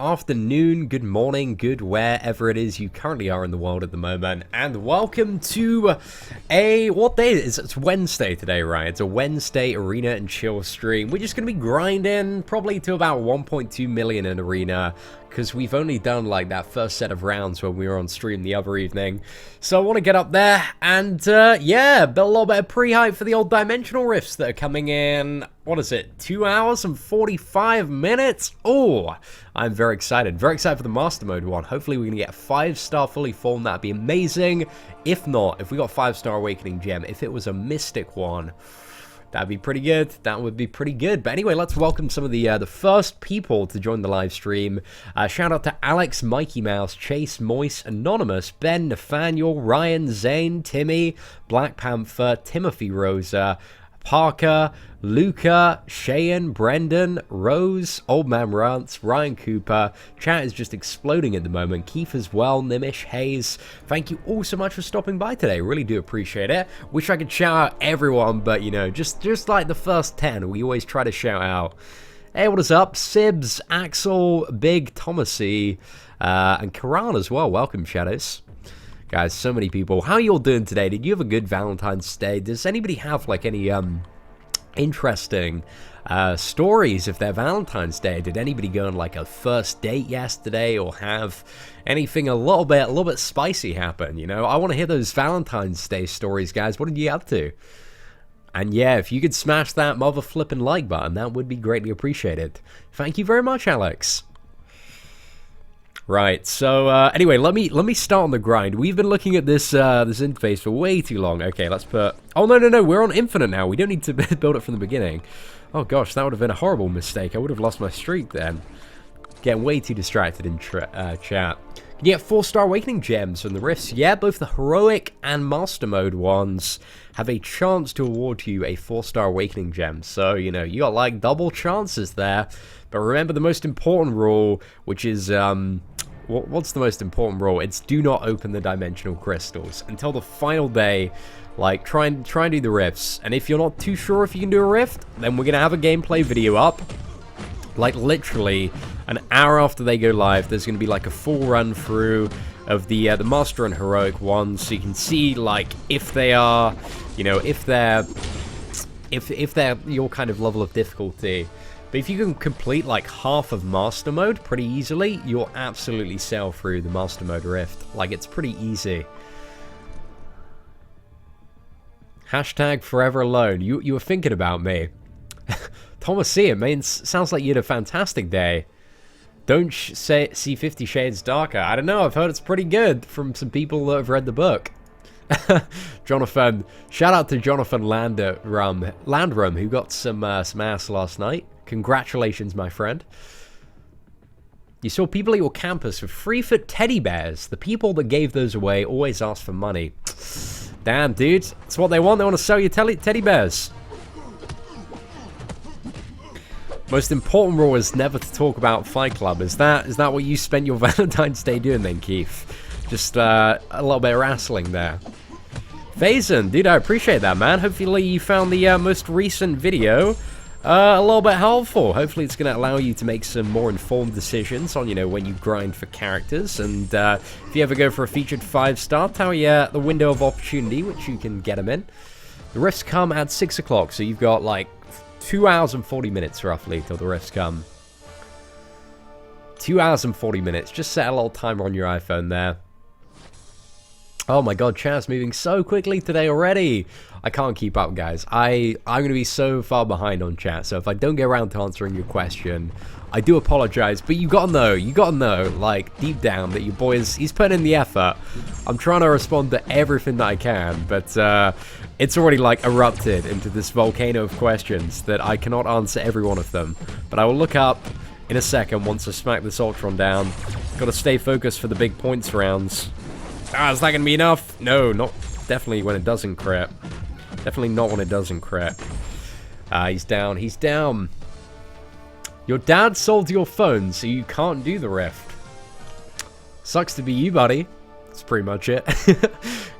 afternoon, good morning, good wherever it is you currently are in the world at the moment, and welcome to what day is it? It's Wednesday today, right? It's a Wednesday arena and chill stream. We're just gonna be grinding probably to about 1.2 million in arena, because we've only done like that first set of rounds when we were on stream the other evening. So I want to get up there and yeah, build a little bit of pre-hype for the old dimensional rifts that are coming in. What is it, 2 hours and 45 minutes? Oh, I'm very excited for the master mode one. Hopefully we can get a 5-star fully formed. That'd be amazing. If not, if we got 5-star awakening gem, if it was a mystic one, that'd be pretty good. That would be pretty good. But anyway, let's welcome some of the first people to join the live stream. Shout out to Alex, Mikey Mouse, Chase, Moise, Anonymous, Ben, Nathaniel, Ryan, Zane, Timmy, Black Panther, Timothy Rosa, Parker, Luca, Cheyenne, Brendan, Rose, Old Man Rants, Ryan Cooper. Chat is just exploding at the moment. Keith as well, Nimish, Hayes. Thank you all so much for stopping by today. Really do appreciate it. Wish I could shout out everyone, but you know, just like the first 10, we always try to shout out. Hey, what is up? Sibs, Axel, Big, Thomasy, and Karan as well. Welcome, Shadows. Guys, so many people. How are you all doing today? Did you have a good Valentine's Day? Does anybody have like any interesting stories of their Valentine's Day? Did anybody go on like a first date yesterday, or have anything a little bit spicy happen? You know, I want to hear those Valentine's Day stories, guys. What did you up to? And yeah, if you could smash that mother flipping like button, that would be greatly appreciated. Thank you very much, Alex. Right, so anyway, let me start on the grind. We've been looking at this this interface for way too long. Okay, let's put... Oh, no, we're on infinite now. We don't need to build it from the beginning. Oh gosh, that would have been a horrible mistake. I would have lost my streak then. Getting way too distracted in chat. Can you get 4-star awakening gems from the rifts? Yeah, both the heroic and master mode ones have a chance to award you a 4-star awakening gem. So, you know, you got like double chances there. But remember the most important rule, which is... What's the most important rule? It's do not open the dimensional crystals until the final day. Like, try and do the rifts. And if you're not too sure if you can do a rift, then we're going to have a gameplay video up. Like, literally, an hour after they go live, there's going to be, like, a full run-through of the Master and Heroic ones. So you can see, like, if they are, you know, if they're your kind of level of difficulty. But if you can complete like half of Master Mode pretty easily, you'll absolutely sail through the Master Mode Rift. Like, it's pretty easy. Hashtag forever alone. You were thinking about me. Thomas C, it sounds like you had a fantastic day. Don't see 50 Shades Darker. I don't know, I've heard it's pretty good from some people that have read the book. Jonathan, shout out to Jonathan Landrum, who got some ass last night. Congratulations, my friend. You saw people at your campus with 3-foot teddy bears. The people that gave those away always ask for money. Damn, dude. That's what they want. They want to sell you teddy bears. Most important rule is never to talk about Fight Club. Is that what you spent your Valentine's Day doing then, Keith? Just a little bit of wrestling there. Faison, dude, I appreciate that, man. Hopefully you found the most recent video a little bit helpful. Hopefully it's going to allow you to make some more informed decisions on, you know, when you grind for characters. And if you ever go for a featured 5-star, tell you the window of opportunity, which you can get them in. The rifts come at 6 o'clock, so you've got like 2 hours and 40 minutes roughly till the rifts come. 2 hours and 40 minutes. Just set a little timer on your iPhone there. Oh my god, chat's moving so quickly today already. I can't keep up, guys. I'm going to be so far behind on chat, so if I don't get around to answering your question, I do apologize. But you gotta know, like, deep down that your boy he's putting in the effort. I'm trying to respond to everything that I can, but it's already, like, erupted into this volcano of questions that I cannot answer every one of them. But I will look up in a second once I smack this Ultron down. Gotta stay focused for the big points rounds. Ah, is that gonna be enough? No, not definitely when it doesn't crit. Definitely not when it doesn't crit. He's down. He's down. Your dad sold your phone, so you can't do the rift. Sucks to be you, buddy. That's pretty much it.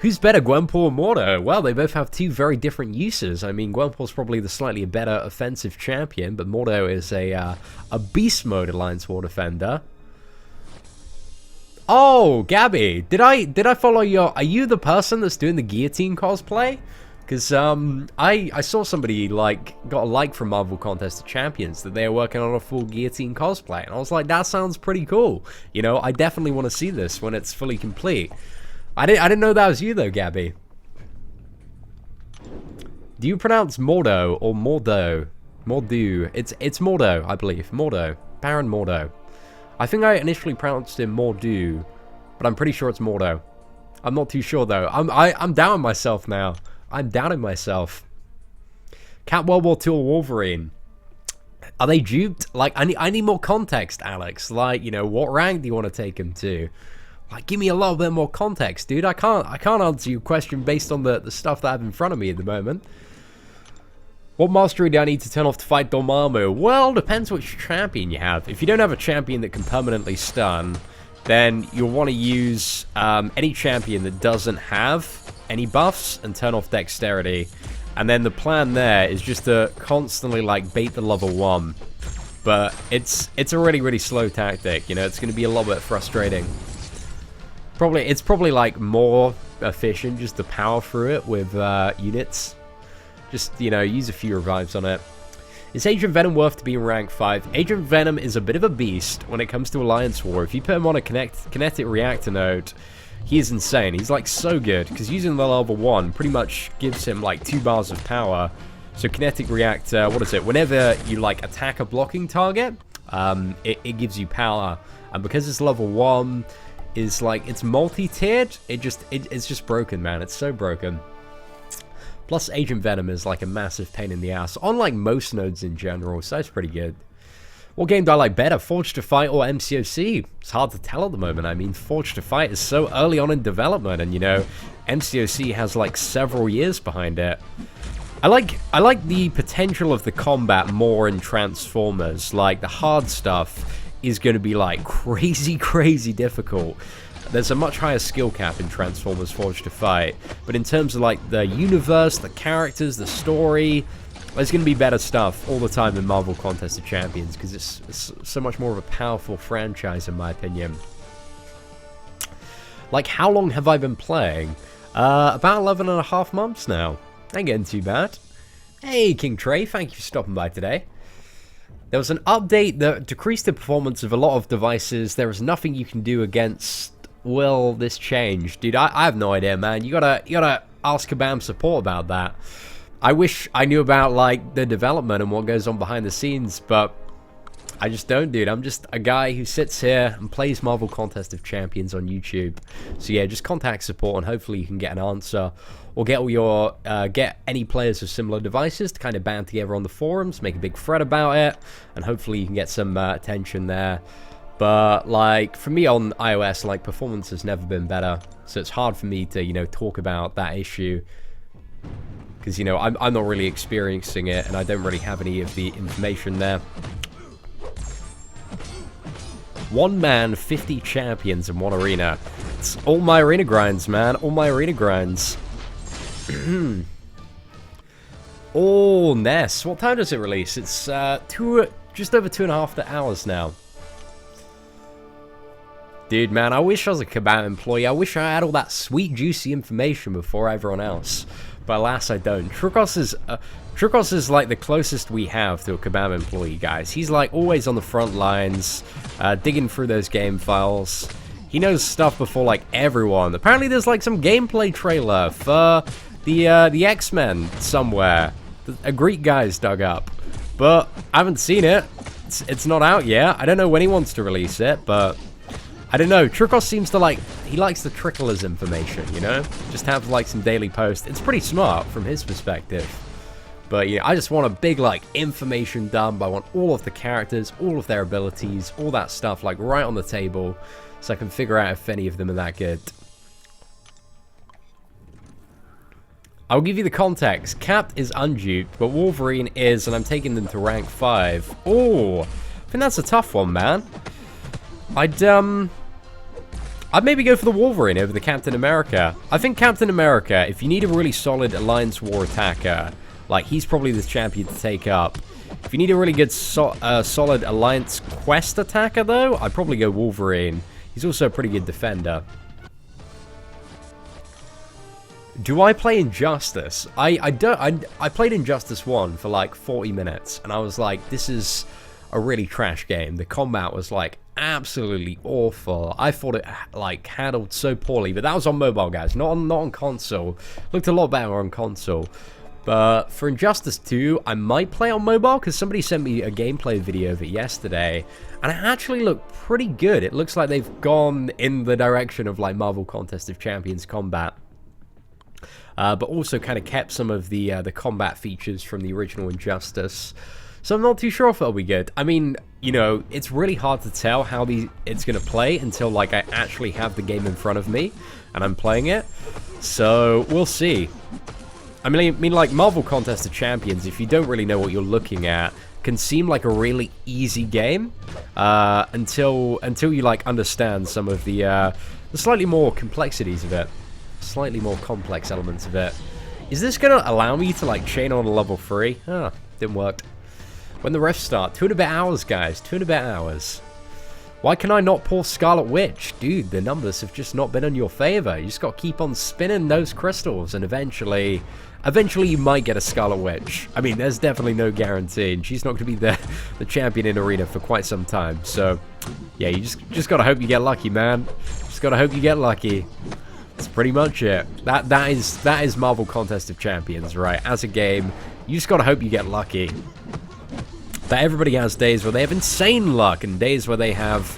Who's better, Gwenpool or Mordo? Well, they both have two very different uses. I mean, Gwenpool's probably the slightly better offensive champion, but Mordo is a beast mode Alliance War defender. Oh, Gabby, did I follow your... Are you the person that's doing the guillotine cosplay? Because I saw somebody like got a like from Marvel Contest of Champions that they were working on a full guillotine cosplay, and I was like, that sounds pretty cool. You know, I definitely want to see this when it's fully complete. I didn't know that was you though, Gabby. Do you pronounce Mordo or Mordo? Mordu. It's Mordo, I believe. Mordo. Baron Mordo. I think I initially pronounced him Mordu, but I'm pretty sure it's Mordo. I'm not too sure though. I'm doubting myself now. I'm doubting myself. Cat World War II or Wolverine? Are they duped? Like, I need more context, Alex. Like, you know, what rank do you want to take him to? Like, give me a little bit more context, dude. I can't answer your question based on the stuff that I have in front of me at the moment. What mastery do I need to turn off to fight Dormammu? Well, depends which champion you have. If you don't have a champion that can permanently stun, then you'll want to use any champion that doesn't have any buffs and turn off dexterity. And then the plan there is just to constantly like bait the level 1. But it's a really slow tactic, you know. It's going to be a little bit frustrating. It's probably like more efficient just to power through it with units. Just, you know, use a few revives on it. Is Agent Venom worth to be in rank 5? Agent Venom is a bit of a beast when it comes to Alliance War. If you put him on a kinetic reactor node, he is insane. He's like so good because using the level 1 pretty much gives him like 2 bars of power. So kinetic reactor, what is it? Whenever you like attack a blocking target, it gives you power. And because it's level 1, is like it's multi-tiered. It's just broken, man. It's so broken. Plus, Agent Venom is like a massive pain in the ass on like most nodes in general, so that's pretty good. What game do I like better, Forged to Fight or MCOC? It's hard to tell at the moment. I mean, Forged to Fight is so early on in development, and you know, MCOC has like several years behind it. I like the potential of the combat more in Transformers. Like the hard stuff is going to be like crazy difficult. There's a much higher skill cap in Transformers Forged to Fight, but in terms of like the universe, the characters, the story, there's going to be better stuff all the time in Marvel Contest of Champions because it's so much more of a powerful franchise in my opinion. Like, how long have I been playing? About 11.5 months now. Ain't getting too bad. Hey, King Trey, thank you for stopping by today. There was an update that decreased the performance of a lot of devices. There is nothing you can do against... Will this change? Dude, I have no idea, man. You gotta ask Kabam support about that. I wish I knew about, like, the development and what goes on behind the scenes, but I just don't, dude. I'm just a guy who sits here and plays Marvel Contest of Champions on YouTube. So yeah, just contact support and hopefully you can get an answer. Or get all your, get any players of similar devices to kind of band together on the forums, make a big thread about it, and hopefully you can get some attention there. But, like, for me on iOS, like, performance has never been better. So it's hard for me to, you know, talk about that issue. Because, you know, I'm not really experiencing it, and I don't really have any of the information there. 1 man, 50 champions in 1 arena. It's all my arena grinds, man. All my arena grinds. Oh, Ness. What time does it release? It's just over 2.5 hours now. Dude, man, I wish I was a Kabam employee. I wish I had all that sweet, juicy information before everyone else. But alas, I don't. Trukos is like the closest we have to a Kabam employee, guys. He's like always on the front lines, digging through those game files. He knows stuff before like everyone. Apparently there's like some gameplay trailer for the X-Men somewhere. A Greek guy's dug up. But I haven't seen it. It's not out yet. I don't know when he wants to release it, but... I don't know, Trukos seems to like, he likes to trickle his information, you know? Just have like some daily posts. It's pretty smart from his perspective. But yeah, I just want a big like information dump. I want all of the characters, all of their abilities, all that stuff like right on the table. So I can figure out if any of them are that good. I'll give you the context. Cap is unduped, but Wolverine is, and I'm taking them to rank 5. Oh, I think that's a tough one, man. I'd maybe go for the Wolverine over the Captain America. I think Captain America, if you need a really solid Alliance War attacker, like, he's probably the champion to take up. If you need a really good solid Alliance Quest attacker, though, I'd probably go Wolverine. He's also a pretty good defender. Do I play Injustice? I played Injustice 1 for like 40 minutes, and I was like, this is a really trash game. The combat was like absolutely awful. I thought it like handled so poorly, but that was on mobile, guys, not on console. Looked a lot better on console. But for Injustice 2, I might play on mobile, because somebody sent me a gameplay video of it yesterday, and it actually looked pretty good. It looks like they've gone in the direction of like Marvel Contest of Champions combat. But also kind of kept some of the combat features from the original Injustice. So I'm not too sure if it'll be good. I mean, you know, it's really hard to tell how it's going to play until like I actually have the game in front of me and I'm playing it. So we'll see. I mean, like Marvel Contest of Champions, if you don't really know what you're looking at, can seem like a really easy game until you like understand some of the slightly more complexities of it. Slightly more complex elements of it. Is this going to allow me to like chain on a level 3? Ah, didn't work. When the refs start, 2 and a bit hours, guys. 2 and a bit hours. Why can I not pull Scarlet Witch? Dude, the numbers have just not been in your favor. You just got to keep on spinning those crystals, and eventually you might get a Scarlet Witch. I mean, there's definitely no guarantee, and she's not going to be the champion in Arena for quite some time. So, yeah, you just got to hope you get lucky, man. Just got to hope you get lucky. That's pretty much it. That is Marvel Contest of Champions, right? As a game, you just gotta hope you get lucky. But everybody has days where they have insane luck and days where they have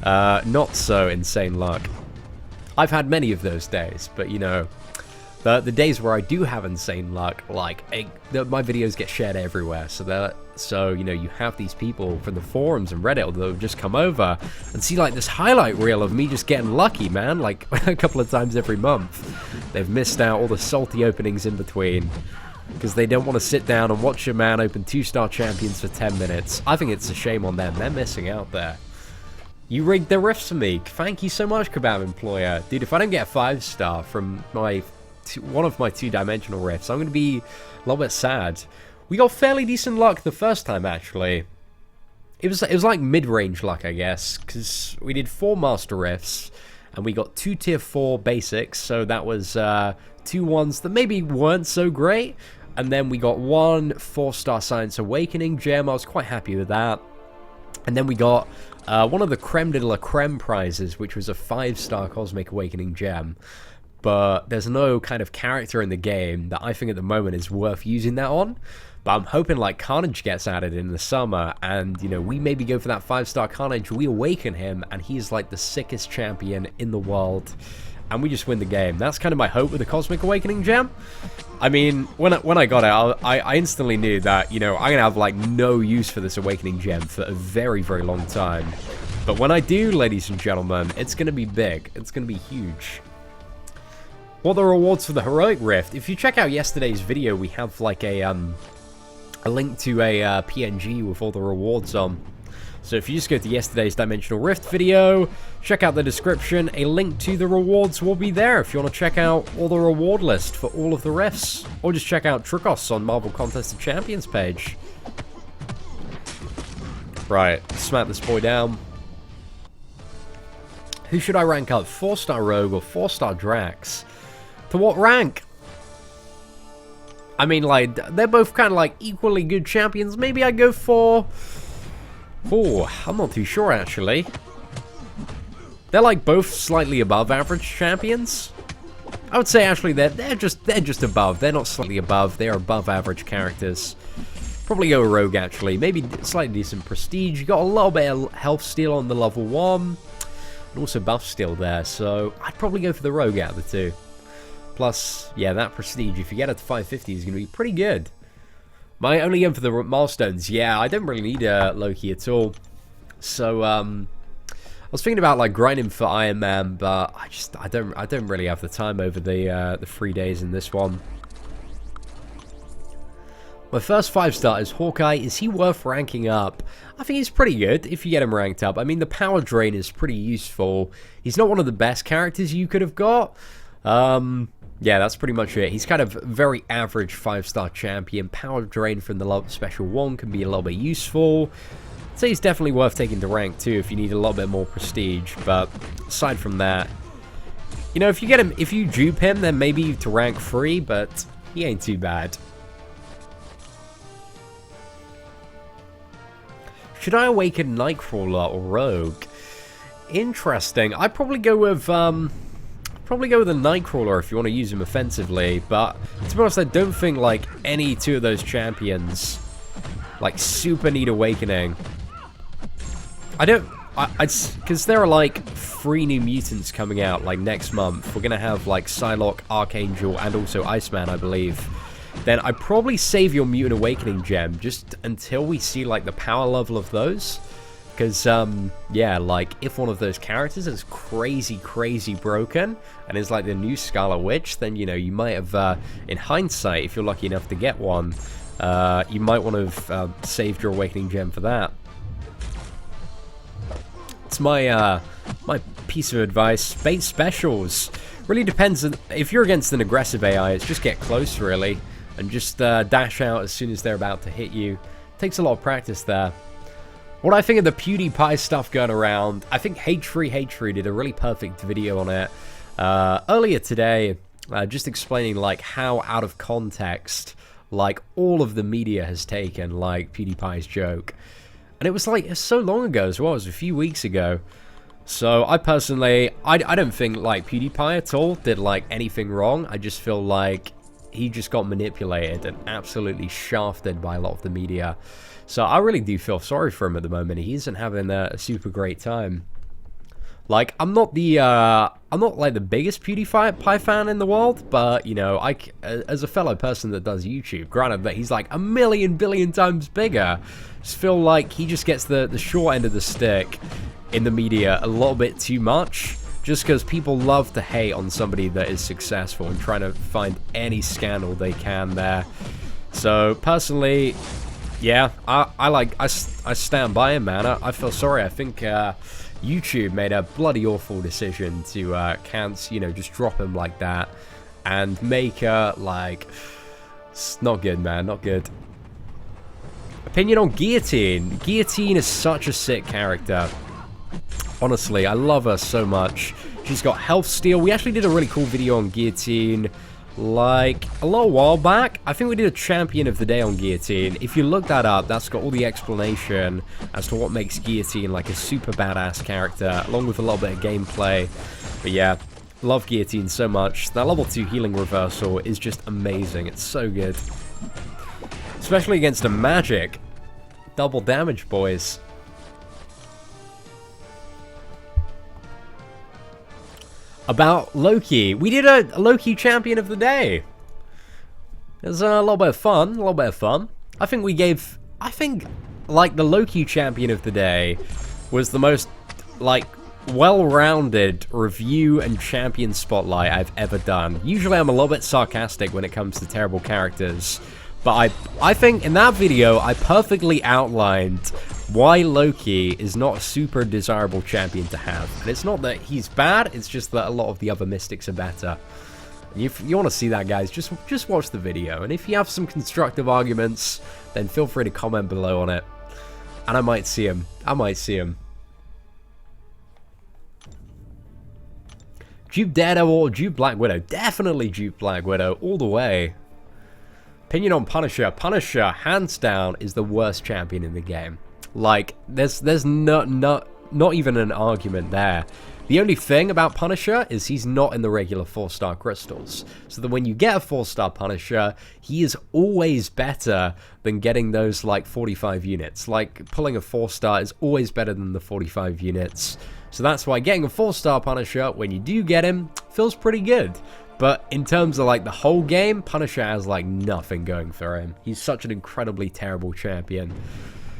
not so insane luck. I've had many of those days, but you know, the days where I do have insane luck, like my videos get shared everywhere, so you know, you have these people from the forums and Reddit that will just come over and see like this highlight reel of me just getting lucky, man, like a couple of times every month. They've missed out all the salty openings in between because they don't want to sit down and watch a man open 2-star champions for 10 minutes. I think it's a shame on them. They're missing out there. You rigged the riffs for me. Thank you so much, Kebab Employer. Dude, if I don't get a 5-star from one of my 2-dimensional riffs, I'm going to be a little bit sad. We got fairly decent luck the first time, actually. It was like mid-range luck, I guess, because we did 4 master riffs, and we got 2 tier 4 basics, so that was 2 ones that maybe weren't so great, and then we got 1 4-star Science Awakening gem. I was quite happy with that. And then we got one of the creme de la creme prizes, which was a 5-star Cosmic Awakening gem. But there's no kind of character in the game that I think at the moment is worth using that on. But I'm hoping like Carnage gets added in the summer, and you know, we maybe go for that 5-star Carnage, we awaken him, and he's like the sickest champion in the world, and we just win the game. That's kind of my hope with the Cosmic Awakening gem. I mean, when I got it, I instantly knew that, you know, I'm gonna have like no use for this Awakening gem for a very, very long time. But when I do, ladies and gentlemen, it's gonna be big. It's gonna be huge. What are the rewards for the Heroic Rift? If you check out yesterday's video, we have like a link to a PNG with all the rewards on. So if you just go to yesterday's Dimensional Rift video, check out the description, a link to the rewards will be there if you want to check out all the reward list for all of the rifts. Or just check out Tricos on Marvel Contest of Champions page. Right, smack this boy down. Who should I rank up? 4-star Rogue or 4-star Drax? To what rank? I mean, like, they're both kind of like equally good champions. Maybe I go for... Oh, I'm not too sure, actually. They're like both slightly above average champions. I would say, actually, they're just above. They're not slightly above. They're above average characters. Probably go Rogue, actually. Maybe slightly decent prestige. You got a little bit of health steal on the level 1. And also buff steal there. So I'd probably go for the Rogue out of the 2. Plus, yeah, that prestige, if you get it to 550, is going to be pretty good. My only aim for the milestones, yeah, I don't really need Loki at all. So, I was thinking about like grinding for Iron Man, but I don't really have the time over the 3 days in this one. My first 5-star is Hawkeye. Is he worth ranking up? I think he's pretty good if you get him ranked up. I mean, the power drain is pretty useful. He's not one of the best characters you could have got. Yeah, that's pretty much it. He's kind of very average 5-star champion. Power drain from the special 1 can be a little bit useful. I'd say he's definitely worth taking to rank too if you need a little bit more prestige, but aside from that, you know, if you dupe him, then maybe to rank 3, but he ain't too bad. Should I awaken Nightcrawler or Rogue? Interesting. I'd probably go with the Nightcrawler if you want to use him offensively, but to be honest, I don't think like any two of those champions like super need awakening. Because there are like 3 new mutants coming out like next month. We're gonna have like Psylocke, Archangel, and also Iceman, I believe. Then I'd probably save your mutant awakening gem just until we see like the power level of those. Because, yeah, like, if one of those characters is crazy broken and is like the new Scarlet Witch, then, you know, you might have, in hindsight, if you're lucky enough to get one, you might want to have saved your Awakening Gem for that. It's my, my piece of advice. Bait specials. Really depends. If you're against an aggressive AI, it's just get close, really, and just dash out as soon as they're about to hit you. Takes a lot of practice there. What I think of the PewDiePie stuff going around, I think H3 did a really perfect video on it earlier today, just explaining like how out of context like all of the media has taken like PewDiePie's joke. And it was like, it's so long ago as well, it was a few weeks ago. So I personally, I don't think like PewDiePie at all did like anything wrong. I just feel like he just got manipulated and absolutely shafted by a lot of the media. So I really do feel sorry for him at the moment. He isn't having a super great time. Like, I'm not like the biggest PewDiePie fan in the world, but you know, as a fellow person that does YouTube, granted that he's like a million billion times bigger, just feel like he just gets the short end of the stick in the media a little bit too much, just because people love to hate on somebody that is successful and trying to find any scandal they can there. So personally, yeah, I stand by him, man. I feel sorry. I think YouTube made a bloody awful decision to you know, just drop him like that and make like, it's not good, man, not good. Opinion on Guillotine. Guillotine is such a sick character. Honestly, I love her so much. She's got health steal. We actually did a really cool video on Guillotine like a little while back. I think we did a champion of the day on Guillotine. If you look that up, that's got all the explanation as to what makes Guillotine like a super badass character, along with a little bit of gameplay. But yeah, love Guillotine so much. That level 2 healing reversal is just amazing. It's so good, especially against a magic. Double damage, boys. About Loki. We did a Loki champion of the day. It was a little bit of fun, I think like the Loki champion of the day was the most like well-rounded review and champion spotlight I've ever done. Usually I'm a little bit sarcastic when it comes to terrible characters, but I think in that video I perfectly outlined why Loki is not a super desirable champion to have. And it's not that he's bad, it's just that a lot of the other mystics are better. And if you want to see that, guys, just watch the video. And if you have some constructive arguments, then feel free to comment below on it. And I might see him. Dupe Daredevil or dupe Black Widow? Definitely dupe Black Widow, all the way. Opinion on Punisher. Punisher, hands down, is the worst champion in the game. Like, there's not even an argument there. The only thing about Punisher is he's not in the regular 4-star crystals. So that when you get a 4-star Punisher, he is always better than getting those, like, 45 units. Like, pulling a 4-star is always better than the 45 units. So that's why getting a 4-star Punisher, when you do get him, feels pretty good. But in terms of, like, the whole game, Punisher has, like, nothing going for him. He's such an incredibly terrible champion.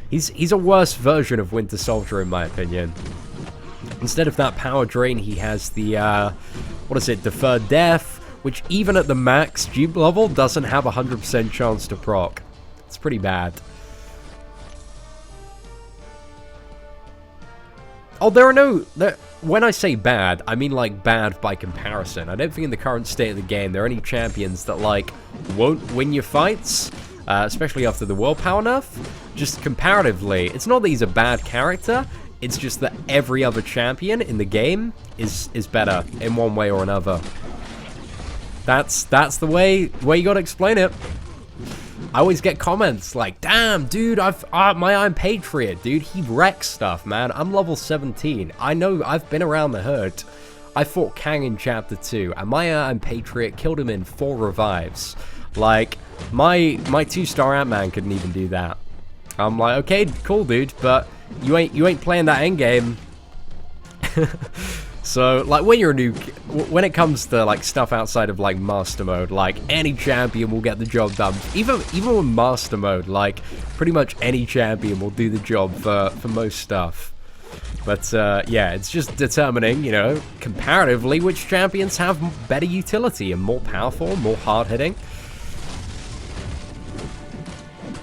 He's a worse version of Winter Soldier, in my opinion. Instead of that power drain, he has the, what is it, Deferred Death, which even at the max dupe level doesn't have a 100% chance to proc. It's pretty bad. Oh, when I say bad, I mean like bad by comparison. I don't think in the current state of the game there are any champions that like won't win your fights. especially after the World Power nerf. Just comparatively, it's not that he's a bad character, it's just that every other champion in the game is better in one way or another. That's the way you gotta explain it. I always get comments like, damn, dude, my Iron Patriot, dude, he wrecks stuff, man. I'm level 17. I know, I've been around the hood. I fought Kang in Chapter 2, and my Iron Patriot killed him in 4 revives. Like, my 2-star Ant-Man couldn't even do that. I'm like, okay, cool, dude, but you ain't playing that endgame. So, like, when it comes to, like, stuff outside of, like, Master Mode, like, any champion will get the job done. Even with Master Mode, like, pretty much any champion will do the job for most stuff. But, yeah, it's just determining, you know, comparatively, which champions have better utility and more powerful, more hard-hitting.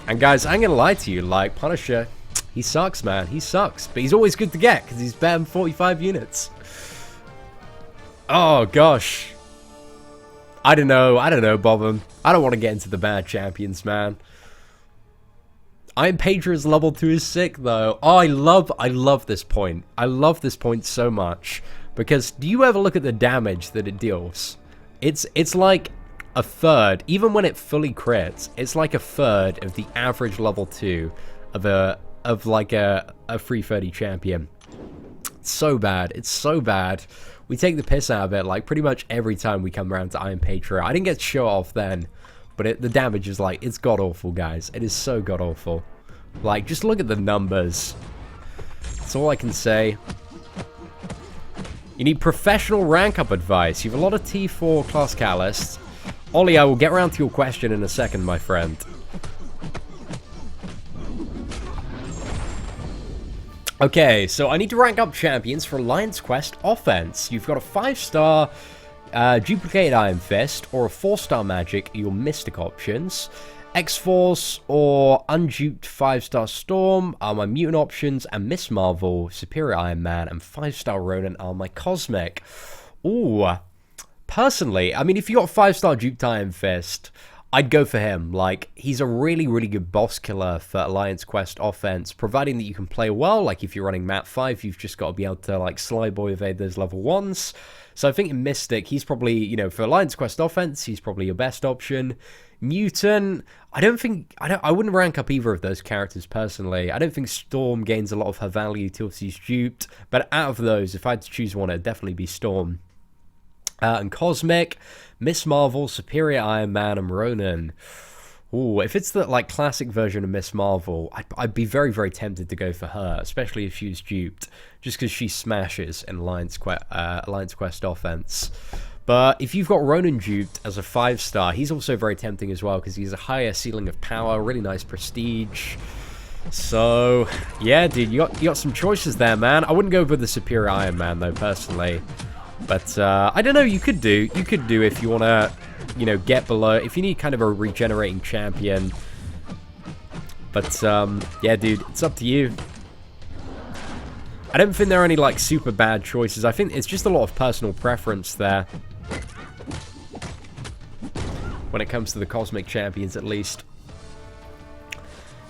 And, guys, I ain't gonna lie to you, like, Punisher, he sucks, man. He sucks. But he's always good to get, because he's better than 45 units. Oh, gosh. I don't know, Bobbin. I don't want to get into the bad champions, man. Iron Patriot's level 2 is sick, though. Oh, I love this point. I love this point so much. Because do you ever look at the damage that it deals? It's like a third, even when it fully crits, it's like a third of the average level 2 of like a 330 champion. It's so bad. It's so bad. We take the piss out of it, like, pretty much every time we come around to Iron Patriot. I didn't get to show off then, but the damage is, like, it's god-awful, guys. It is so god-awful. Like, just look at the numbers. That's all I can say. You need professional rank-up advice. You have a lot of T4 class catalysts. Ollie, I will get around to your question in a second, my friend. Okay, so I need to rank up champions for Alliance Quest offense. You've got a 5-star Duplicated Iron Fist or a 4-star Magic, your Mystic options. X-Force or Unduped 5-star Storm are my Mutant options, and Miss Marvel, Superior Iron Man, and 5-star Ronin are my Cosmic. Ooh, personally, I mean, if you got a 5-star Duped Iron Fist, I'd go for him. Like, he's a really, really good boss killer for Alliance Quest offense, providing that you can play well. Like, if you're running map 5, you've just got to be able to, like, Sly Boy evade those level 1s. So I think in Mystic, he's probably, you know, for Alliance Quest offense, he's probably your best option. Mutant, I wouldn't rank up either of those characters personally. I don't think Storm gains a lot of her value till she's duped. But out of those, if I had to choose one, it'd definitely be Storm. And Cosmic, Miss Marvel, Superior Iron Man, and Ronin. Ooh, if it's the, like, classic version of Miss Marvel, I'd be very, very tempted to go for her, especially if she was duped, just because she smashes in Alliance Quest offense. But if you've got Ronin duped as a 5-star, he's also very tempting as well, because he's a higher ceiling of power, really nice prestige. So, yeah, dude, you got some choices there, man. I wouldn't go with the Superior Iron Man, though, personally. But, I don't know, you could do if you want to, you know, get below, if you need kind of a regenerating champion. But, yeah, dude, it's up to you. I don't think there are any, like, super bad choices. I think it's just a lot of personal preference there. When it comes to the Cosmic Champions, at least.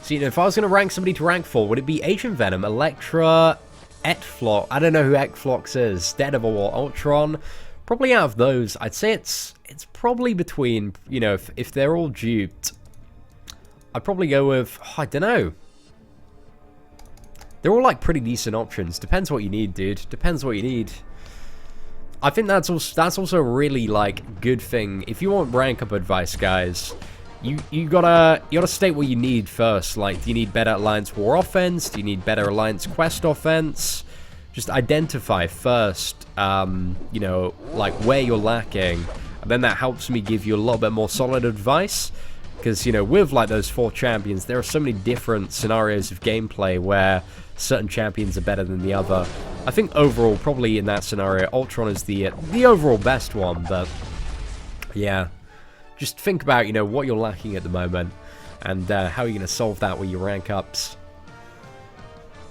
So, you know, if I was going to rank somebody to rank for, would it be Agent Venom, Elektra, Etflox? I don't know who Etflox is. Daredevil or Ultron? Probably out of those, I'd say it's probably between, you know, if they're all duped, I'd probably go with, I don't know. They're all, like, pretty decent options. Depends what you need, dude. Depends what you need. I think that's also a really, like, good thing. If you want rank up advice, guys, you gotta state what you need first. Like, do you need better Alliance War offense? Do you need better Alliance Quest offense? Just identify first, you know, like, where you're lacking. And then that helps me give you a little bit more solid advice. Because, you know, with, like, those 4 champions, there are so many different scenarios of gameplay where certain champions are better than the other. I think overall, probably in that scenario, Ultron is the overall best one, but yeah. Just think about, you know, what you're lacking at the moment, and how you're going to solve that with your rank ups.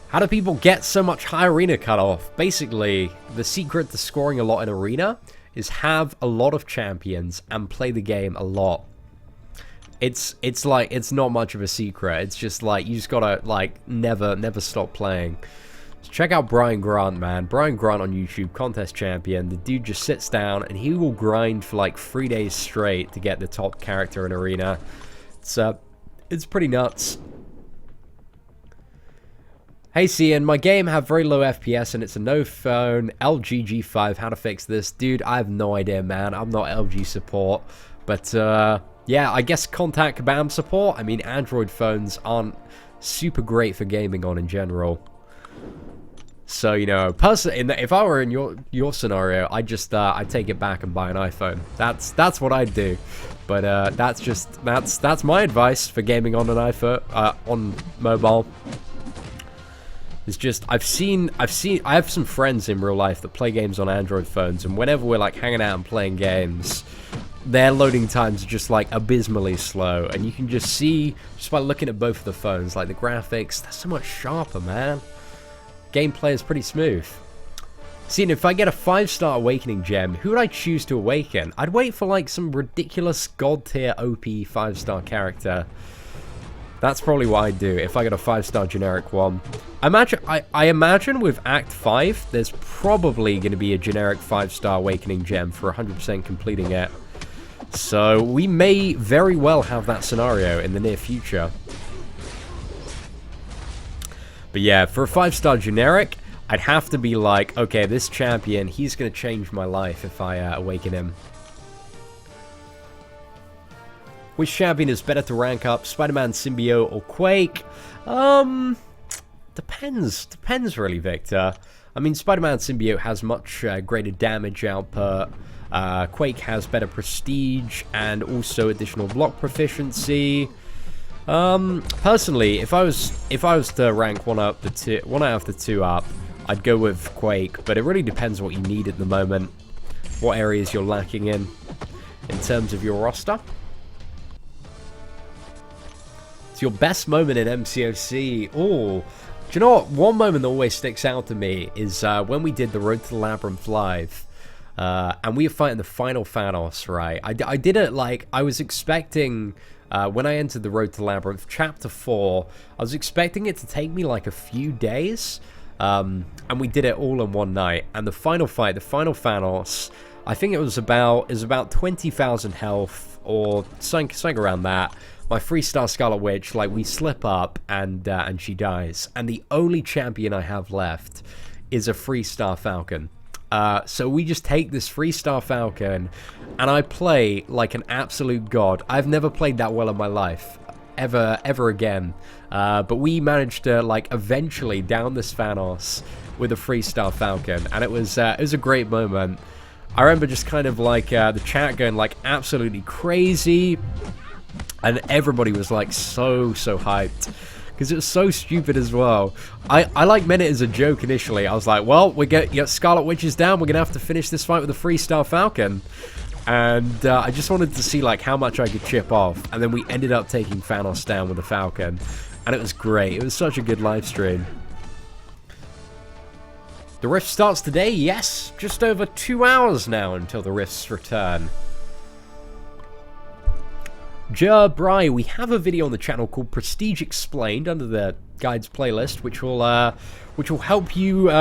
How do people get so much high arena cutoff? Basically, the secret to scoring a lot in arena is have a lot of champions and play the game a lot. it's like, it's not much of a secret. It's just like, you just gotta like never stop playing. So check out Brian Grant, man. Brian Grant on YouTube, contest champion. The dude just sits down and he will grind for like 3 days straight to get the top character in Arena. It's pretty nuts. Hey Seatin, my game have very low FPS and it's a no phone LG G5. How to fix this? Dude, I have no idea, man. I'm not LG support. But yeah, I guess contact BAM support. I mean, Android phones aren't super great for gaming on in general. So, you know, personally, if I were in your scenario, I'd take it back and buy an iPhone. That's what I'd do. But that's my advice for gaming on an iPhone on mobile. It's just I have some friends in real life that play games on Android phones, and whenever we're like hanging out and playing games, their loading times are just like abysmally slow, and you can just see just by looking at both of the phones, like the graphics, they're so much sharper, man. Gameplay is pretty smooth. See, if I get a 5-star awakening gem, who would I choose to awaken? I'd wait for like some ridiculous god tier OP 5-star character. That's probably what I'd do if I get a 5-star generic one. I imagine with Act 5, there's probably going to be a generic 5-star awakening gem for 100% completing it. So we may very well have that scenario in the near future. But yeah, for a 5-star generic, I'd have to be like, okay, this champion, he's going to change my life if I awaken him. Which champion is better to rank up, Spider-Man, Symbiote, or Quake? Depends really, Victor. I mean, Spider-Man Symbiote has much greater damage output. Quake has better prestige and also additional block proficiency. Personally, if I was to rank one out of the two up, I'd go with Quake, but it really depends what you need at the moment, what areas you're lacking in terms of your roster. It's your best moment in MCOC. Oh, do you know what? One moment that always sticks out to me is when we did the Road to the Labyrinth live, and we were fighting the final Thanos, right? I did it like, I was expecting, when I entered the Road to the Labyrinth, Chapter 4, I was expecting it to take me like a few days, and we did it all in one night. And the final fight, the final Thanos, I think it was about 20,000 health, or something around that. My 3-star Scarlet Witch, like, we slip up and she dies. And the only champion I have left is a 3-star Falcon. So we just take this 3-star Falcon, and I play like an absolute god. I've never played that well in my life, ever again. But we managed to, like, eventually down this Thanos with a 3-star Falcon, and it was a great moment. I remember just kind of like the chat going like absolutely crazy. And everybody was like so hyped because it was so stupid as well. I like meant it as a joke initially. I was like, well, we get Scarlet Witches down. We're gonna have to finish this fight with a 3-star Falcon, and I just wanted to see like how much I could chip off. And then we ended up taking Thanos down with a Falcon, and it was great. It was such a good live stream. The Rift starts today. Yes, just over 2 hours now until the Rifts return. Bri, we have a video on the channel called Prestige Explained under the guides playlist, which will help you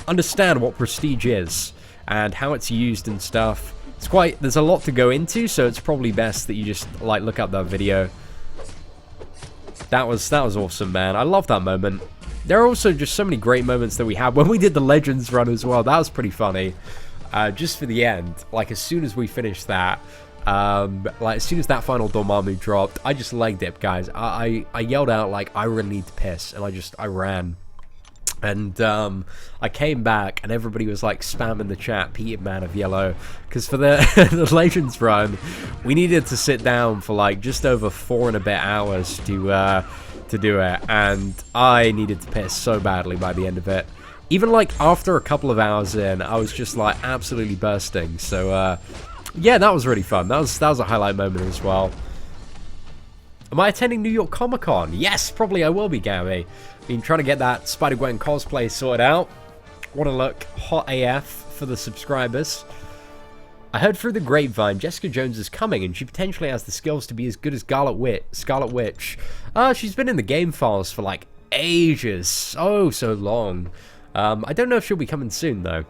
understand what Prestige is and how it's used and stuff. There's a lot to go into, so it's probably best that you just like look up that video. That was awesome, man. I love that moment. There are also just so many great moments that we had when we did the Legends run as well. That was pretty funny. Just for the end, like as soon as we finished that. Like as soon as that final Dormammu dropped, I just legged it, guys. I yelled out like I really need to piss, and I ran, and I came back, and everybody was like spamming the chat, Peter Man of Yellow, because for the the Legends run, we needed to sit down for like just over 4 and a bit hours to do it, and I needed to piss so badly by the end of it. Even like after a couple of hours in, I was just like absolutely bursting. So. Yeah, that was really fun. That was a highlight moment as well. Am I attending New York Comic Con? Yes, probably I will be, Gabby. Been trying to get that Spider-Gwen cosplay sorted out. Want to look hot AF for the subscribers. I heard through the grapevine Jessica Jones is coming, and she potentially has the skills to be as good as Scarlet Witch. She's been in the game files for like ages, so long. I don't know if she'll be coming soon though.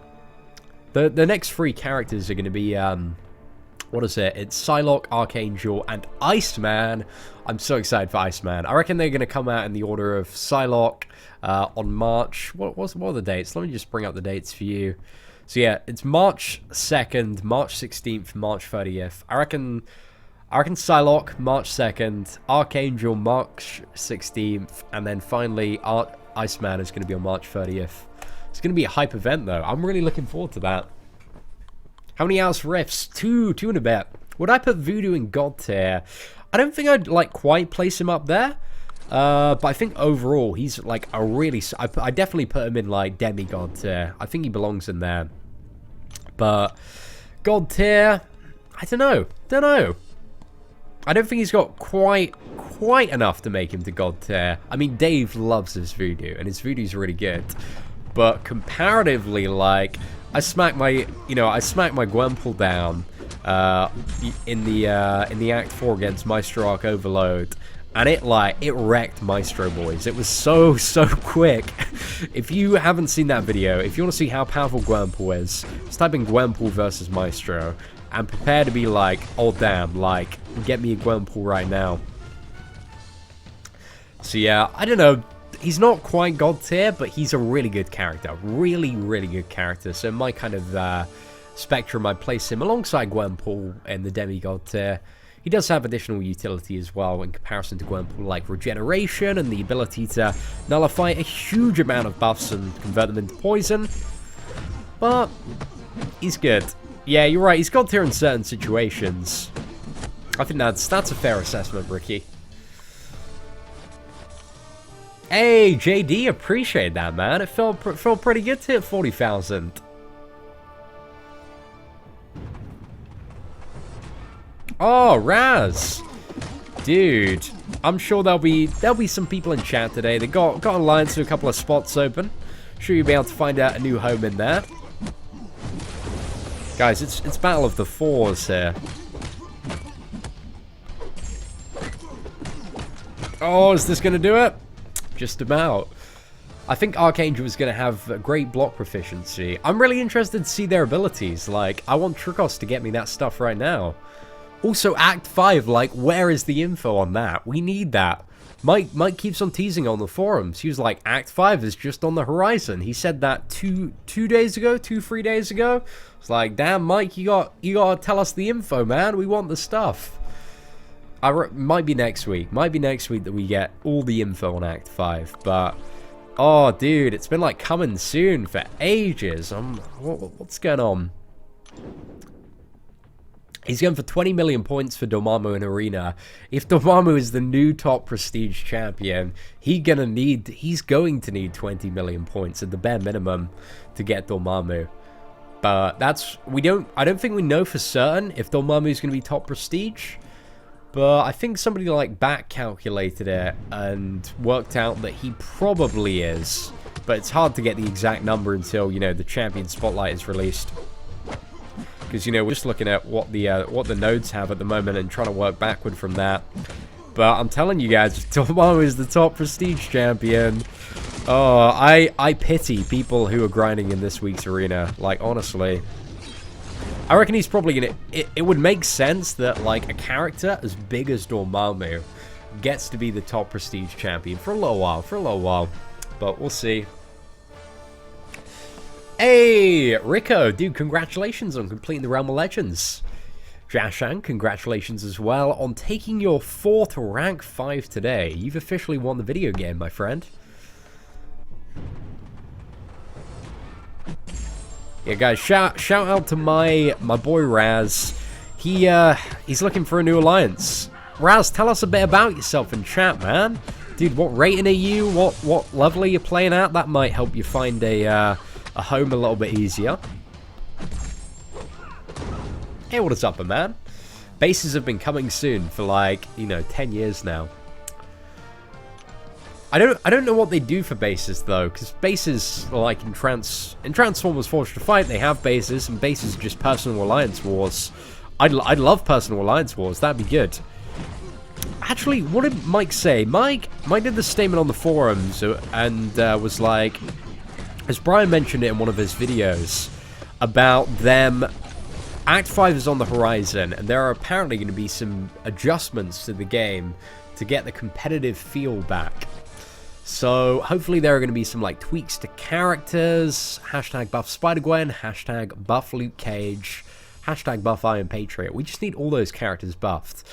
The next 3 characters are going to be what is it? It's Psylocke, Archangel, and Iceman. I'm so excited for Iceman. I reckon they're going to come out in the order of Psylocke on March. What are the dates? Let me just bring up the dates for you. So yeah, it's March 2nd, March 16th, March 30th. I reckon Psylocke, March 2nd, Archangel, March 16th, and then finally Iceman is going to be on March 30th. It's going to be a hype event though. I'm really looking forward to that. How many hours for Rifts? 2 and a bit. Would I put Voodoo in God tier? I don't think I'd like quite place him up there. But I think overall he's like a really... I definitely put him in like demigod tier. I think he belongs in there. But God tier, I don't know. I don't think he's got quite enough to make him to God tier. I mean, Dave loves his Voodoo, and his Voodoo's really good. But comparatively, like, I smacked my Gwenpool down in the Act 4 against Maestro Arc Overload, and it wrecked Maestro, boys. It was so quick. If you haven't seen that video, if you want to see how powerful Gwenpool is, just type in Gwenpool versus Maestro, and prepare to be like, oh damn, like, get me a Gwenpool right now. So yeah, I don't know. He's not quite God tier, but he's a really good character. Really good character. So in my kind of spectrum, I place him alongside Gwenpool in the demigod tier. He does have additional utility as well in comparison to Gwenpool, like regeneration and the ability to nullify a huge amount of buffs and convert them into poison. But he's good. Yeah, you're right. He's God tier in certain situations. I think that's a fair assessment, Ricky. Hey, JD, appreciate that, man. It felt pretty good to hit 40,000. Oh, Raz, dude, I'm sure there'll be some people in chat today. They got a line to a couple of spots open. Sure, you'll be able to find out a new home in there. Guys, it's Battle of the Fours here. Oh, is this gonna do it? Just about. I think Archangel is going to have a great block proficiency. I'm really interested to see their abilities. Like, I want Trikos to get me that stuff right now. Also, Act 5, like, where is the info on that? We need that. Mike keeps on teasing on the forums. He was like, Act 5 is just on the horizon. He said that two, 3 days ago. It's like, damn, Mike, you got to tell us the info, man. We want the stuff. Might be next week. Might be next week that we get all the info on Act 5. But, oh, dude, it's been, like, coming soon for ages. What's going on? He's going for 20 million points for Dormammu in Arena. If Dormammu is the new top prestige champion, he's going to need 20 million points at the bare minimum to get Dormammu. But I don't think we know for certain if Dormammu is going to be top prestige. But I think somebody like back calculated it and worked out that he probably is. But it's hard to get the exact number until, you know, the champion spotlight is released. Because, you know, we're just looking at what the nodes have at the moment and trying to work backward from that. But I'm telling you guys, Dormammu is the top prestige champion. Oh, I pity people who are grinding in this week's arena. Like, honestly. I reckon he's probably gonna... It would make sense that, like, a character as big as Dormammu gets to be the top prestige champion for a little while. But we'll see. Hey, Rico, dude, congratulations on completing the Realm of Legends. Jashan, congratulations as well on taking your 4th rank 5 today. You've officially won the video game, my friend. Yeah, guys, shout out to my boy Raz. He's looking for a new alliance. Raz, tell us a bit about yourself in chat, man. Dude, what rating are you? What level are you playing at? That might help you find a home a little bit easier. Hey, what is up, man? Bases have been coming soon for, like, you know, 10 years now. I don't know what they do for bases though, because bases, like in Transformers Forged to Fight, they have bases, and bases are just personal alliance wars. I'd love personal alliance wars. That'd be good. Actually, what did Mike say? Mike did the statement on the forums and was like, as Brian mentioned it in one of his videos, about them. Act 5 is on the horizon, and there are apparently going to be some adjustments to the game to get the competitive feel back. So hopefully there are going to be some like tweaks to characters, hashtag buff Spider-Gwen, hashtag buff Luke Cage, hashtag buff Iron Patriot. We just need all those characters buffed.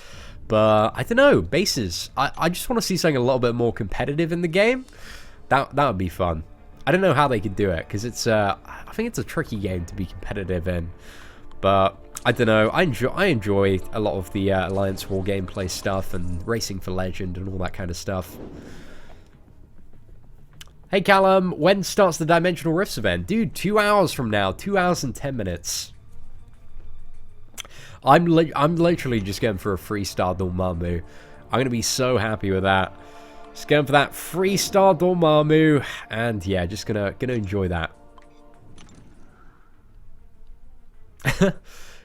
But I don't know, bases. I just want to see something a little bit more competitive in the game. That would be fun. I don't know how they could do it, because it's I think it's a tricky game to be competitive in. But I don't know. I enjoy a lot of the Alliance War gameplay stuff and racing for legend and all that kind of stuff. Hey Callum, when starts the Dimensional Rifts event? Dude, 2 hours from now. 2 hours and 10 minutes. I'm literally just going for a free-star Dormammu. I'm going to be so happy with that. Just going for that free-star Dormammu. And yeah, just gonna enjoy that.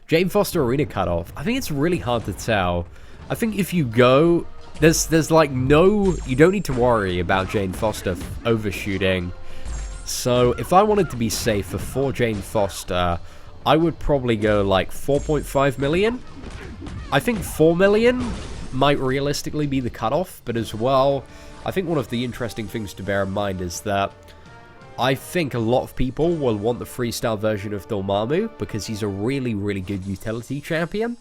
Jane Foster Arena cutoff. I think it's really hard to tell. I think if you go, there's like no, you don't need to worry about Jane Foster overshooting. So if I wanted to be safe for Jane Foster, I would probably go like 4.5 million. I think 4 million might realistically be the cutoff, but as well, I think one of the interesting things to bear in mind is that I think a lot of people will want the freestyle version of Dormammu because he's a really, really good utility champion.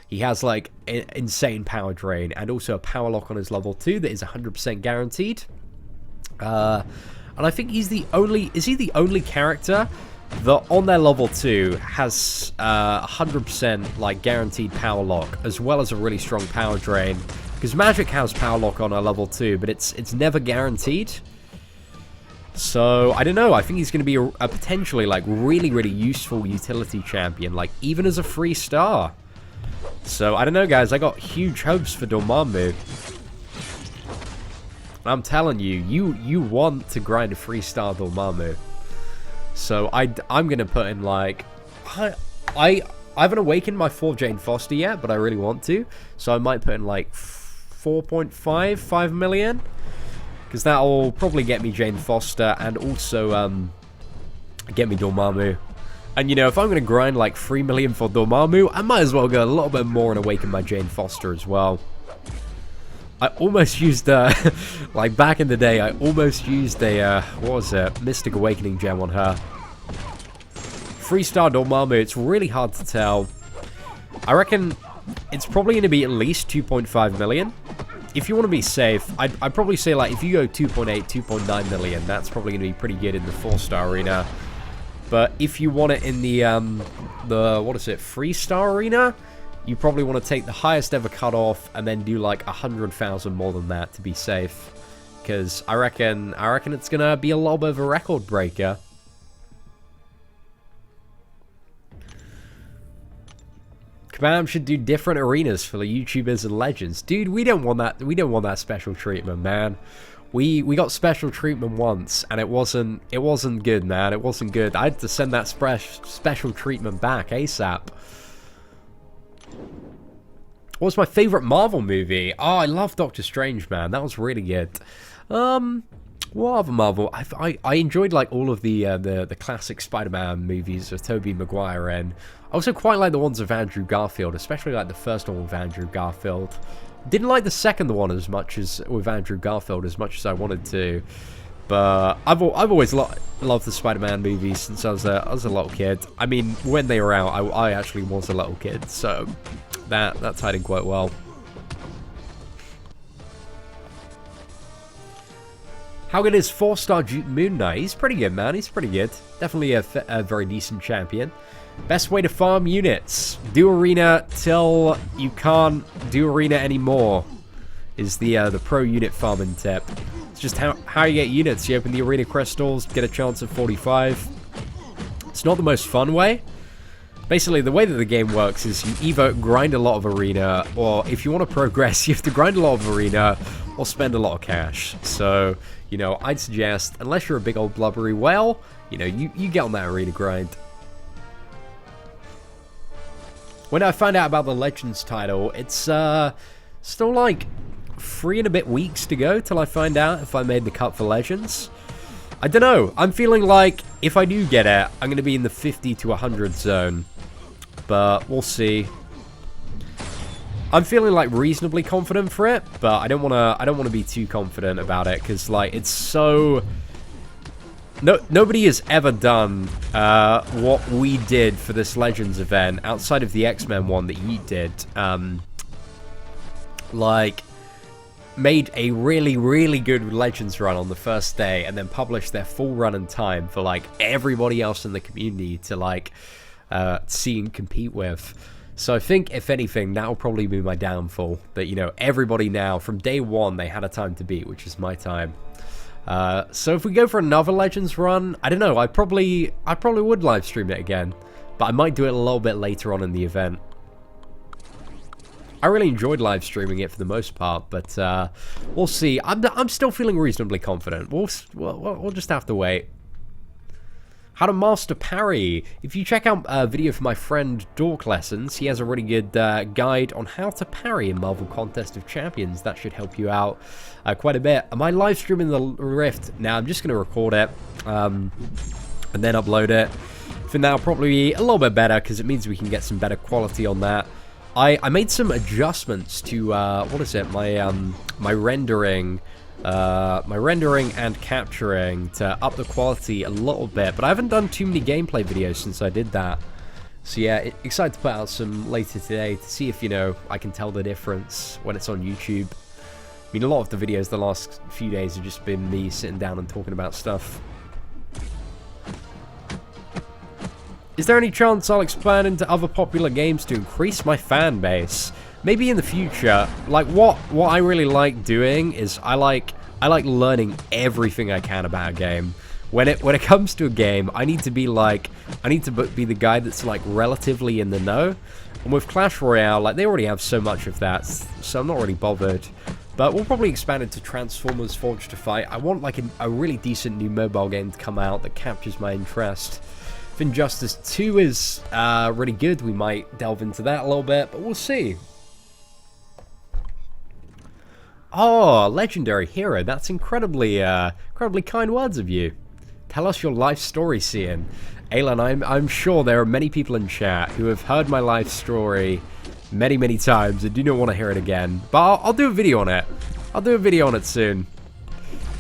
He has like insane power drain and also a power lock on his level 2 that is 100% guaranteed. And I think he's the only, is he the only character that on their level 2 has 100% like guaranteed power lock as well as a really strong power drain? Because Magic has power lock on our level 2, but it's never guaranteed. So, I don't know, I think he's going to be a potentially, like, really, really useful utility champion, like, even as a free star. So, I don't know, guys, I got huge hopes for Dormammu. I'm telling you, you want to grind a free star Dormammu. So, I'm going to put in, like, I haven't awakened my 4th Jane Foster yet, but I really want to. So, I might put in, like, 5 million. Because that'll probably get me Jane Foster and also get me Dormammu. And, you know, if I'm going to grind like 3 million for Dormammu, I might as well go a little bit more and awaken my Jane Foster as well. I almost used, like back in the day, I almost used a, what was it, Mystic Awakening gem on her. 3-star Dormammu, it's really hard to tell. I reckon it's probably going to be at least 2.5 million. If you want to be safe, I'd probably say, like, if you go 2.8, 2.9 million, that's probably going to be pretty good in the 4-star arena. But if you want it in the what is it, 3-star arena, you probably want to take the highest ever cutoff and then do, like, 100,000 more than that to be safe. Because I reckon it's going to be a little bit of a record breaker. Kabam should do different arenas for the YouTubers and legends. Dude, we don't want that. We don't want that special treatment, man. We got special treatment once, and it wasn't good, man. It wasn't good. I had to send that special treatment back ASAP. What was my favorite Marvel movie? Oh, I love Doctor Strange, man. That was really good. What other Marvel? I enjoyed like all of the classic Spider-Man movies with Tobey Maguire, and I also quite like the ones of Andrew Garfield, especially like the first one with Andrew Garfield. Didn't like the second one as much as with Andrew Garfield as much as I wanted to, but I've always loved the Spider-Man movies since I was a little kid. I mean, when they were out, I actually was a little kid, so that tied in quite well. How good is 4-star Moon Knight? He's pretty good, man. He's pretty good. Definitely a very decent champion. Best way to farm units. Do arena till you can't do arena anymore is the pro unit farming tip. It's just how you get units. You open the arena crystals, get a chance of 45. It's not the most fun way. Basically, the way that the game works is you either grind a lot of arena, or if you want to progress, you have to grind a lot of arena, or spend a lot of cash. So, you know, I'd suggest, unless you're a big old blubbery whale, you know, you get on that arena grind. When I find out about the Legends title, it's still like 3 and a bit weeks to go till I find out if I made the cut for Legends. I don't know. I'm feeling like if I do get it, I'm going to be in the 50 to 100 zone. But we'll see. I'm feeling like reasonably confident for it, but I don't want to be too confident about it because like it's so nobody has ever done what we did for this Legends event outside of the X-Men one that you did. Like made a really good Legends run on the first day and then published their full run in time for like everybody else in the community to like see and compete with. So I think, if anything, that'll probably be my downfall. That, you know, everybody now, from day one, they had a time to beat, which is my time. So if we go for another Legends run, I don't know, I probably would live stream it again. But I might do it a little bit later on in the event. I really enjoyed live streaming it for the most part, but we'll see. I'm still feeling reasonably confident. We'll just have to wait. How to master parry. If you check out a video from my friend Dork Lessons, he has a really good guide on how to parry in Marvel Contest of Champions. That should help you out quite a bit. Am I live streaming the Rift? Now I'm just going to record it and then upload it. For now, probably a little bit better because it means we can get some better quality on that. I made some adjustments to what is it? My rendering. My rendering and capturing to up the quality a little bit, but I haven't done too many gameplay videos since I did that. So yeah, excited to put out some later today to see if, you know, I can tell the difference when it's on YouTube. I mean, a lot of the videos the last few days have just been me sitting down and talking about stuff. Is there any chance I'll expand into other popular games to increase my fan base? Maybe in the future. Like what I really like doing is I like learning everything I can about a game. When it comes to a game, I need to be the guy that's like relatively in the know. And with Clash Royale, like they already have so much of that, so I'm not really bothered. But we'll probably expand into Transformers Forged to Fight. I want like a really decent new mobile game to come out that captures my interest. If Injustice 2 is really good, we might delve into that a little bit, but we'll see. Oh, legendary hero. That's incredibly kind words of you. Tell us your life story, Seatin. Alan, I'm sure there are many people in chat who have heard my life story many times and do not want to hear it again. But I'll do a video on it. I'll do a video on it soon.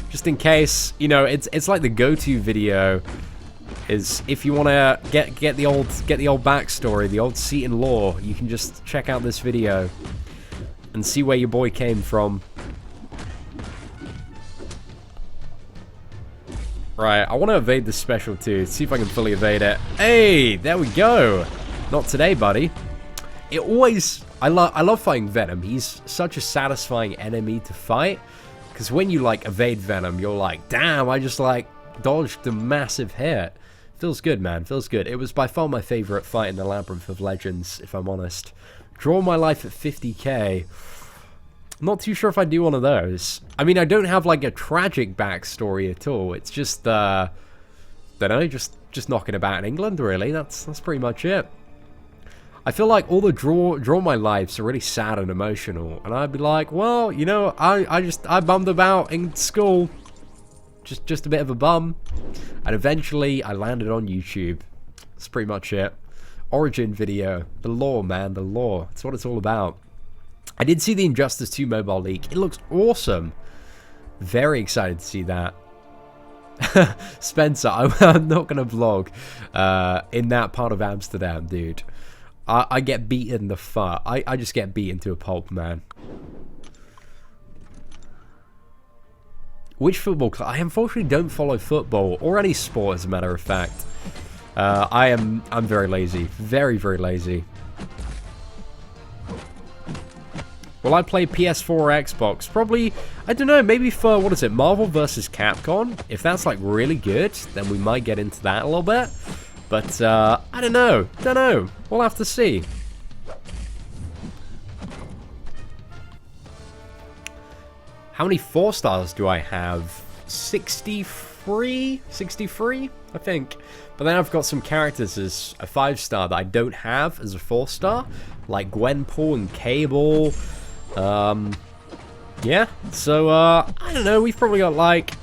Just in case, you know, it's like the go-to video is if you want to get the old backstory, the old Seatin lore, you can just check out this video and see where your boy came from. Right, I want to evade this special too. See if I can fully evade it. Hey, there we go. Not today, buddy. It always... I love fighting Venom. He's such a satisfying enemy to fight. Because when you, like, evade Venom, you're like, damn, I just, like, dodged a massive hit. Feels good, man. Feels good. It was by far my favorite fight in the Labyrinth of Legends, if I'm honest. Draw my life at 50k. I'm not too sure if I do one of those. I mean, I don't have like a tragic backstory at all. It's just, don't know, just knocking about in England, really. That's pretty much it. I feel like all the draw my lives are really sad and emotional, and I'd be like, well, you know, I bummed about in school, just a bit of a bum, and eventually I landed on YouTube. That's pretty much it. Origin video, the lore, man, the lore. That's what it's all about. I did see the Injustice 2 mobile leak. It looks awesome. Very excited to see that. Spencer, I'm not going to vlog in that part of Amsterdam, dude. I get beaten the fuck. I just get beaten to a pulp, man. Which football club? I unfortunately don't follow football or any sport, as a matter of fact. I'm very lazy. Very lazy. Will I play PS4 or Xbox? Probably, I don't know, maybe for, what is it, Marvel vs. Capcom? If that's, like, really good, then we might get into that a little bit. But, I don't know. We'll have to see. How many 4 stars do I have? 63? 63, I think. But then I've got some characters as a 5-star that I don't have as a 4-star, like Gwenpool and Cable. Yeah, so, I don't know, we've probably got, like,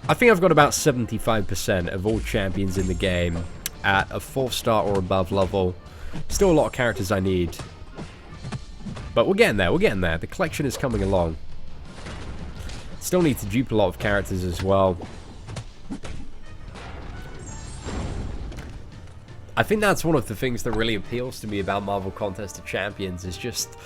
I think I've got about 75% of all champions in the game at a 4-star or above level. Still a lot of characters I need. But we're getting there, we're getting there. The collection is coming along. Still need to dupe a lot of characters as well. I think that's one of the things that really appeals to me about Marvel Contest of Champions is just...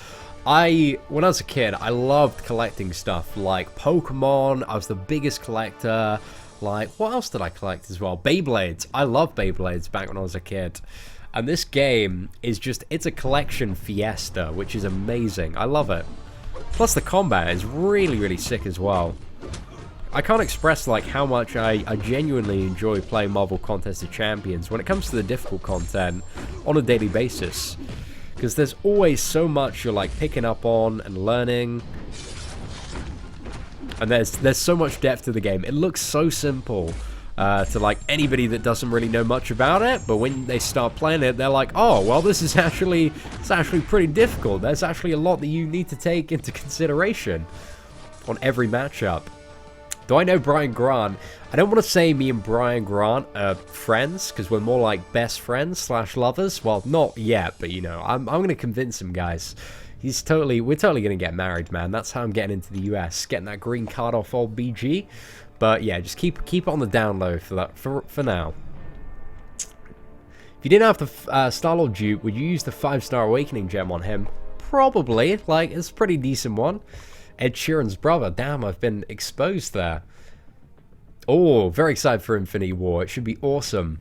when I was a kid, I loved collecting stuff like Pokemon. I was the biggest collector. Like, what else did I collect as well? Beyblades. I loved Beyblades back when I was a kid. And this game is just, it's a collection fiesta, which is amazing. I love it. Plus the combat is really, really sick as well. I can't express like how much I genuinely enjoy playing Marvel Contest of Champions when it comes to the difficult content on a daily basis. Because there's always so much you're like picking up on and learning. And there's so much depth to the game. It looks so simple to like anybody that doesn't really know much about it, but when they start playing it, they're like, oh, well, this is actually pretty difficult. There's actually a lot that you need to take into consideration on every matchup. Do I know Brian Grant? I don't want to say me and Brian Grant are friends, because we're more like best friends / lovers. Well, not yet, but you know, I'm going to convince him, guys. We're totally going to get married, man. That's how I'm getting into the US, getting that green card off old BG. But yeah, just keep it on the down low for that for now. If you didn't have the Star-Lord dupe, would you use the 5-star Awakening gem on him? Probably. Like, it's a pretty decent one. Ed Sheeran's brother. Damn, I've been exposed there. Oh, very excited for Infinity War. It should be awesome.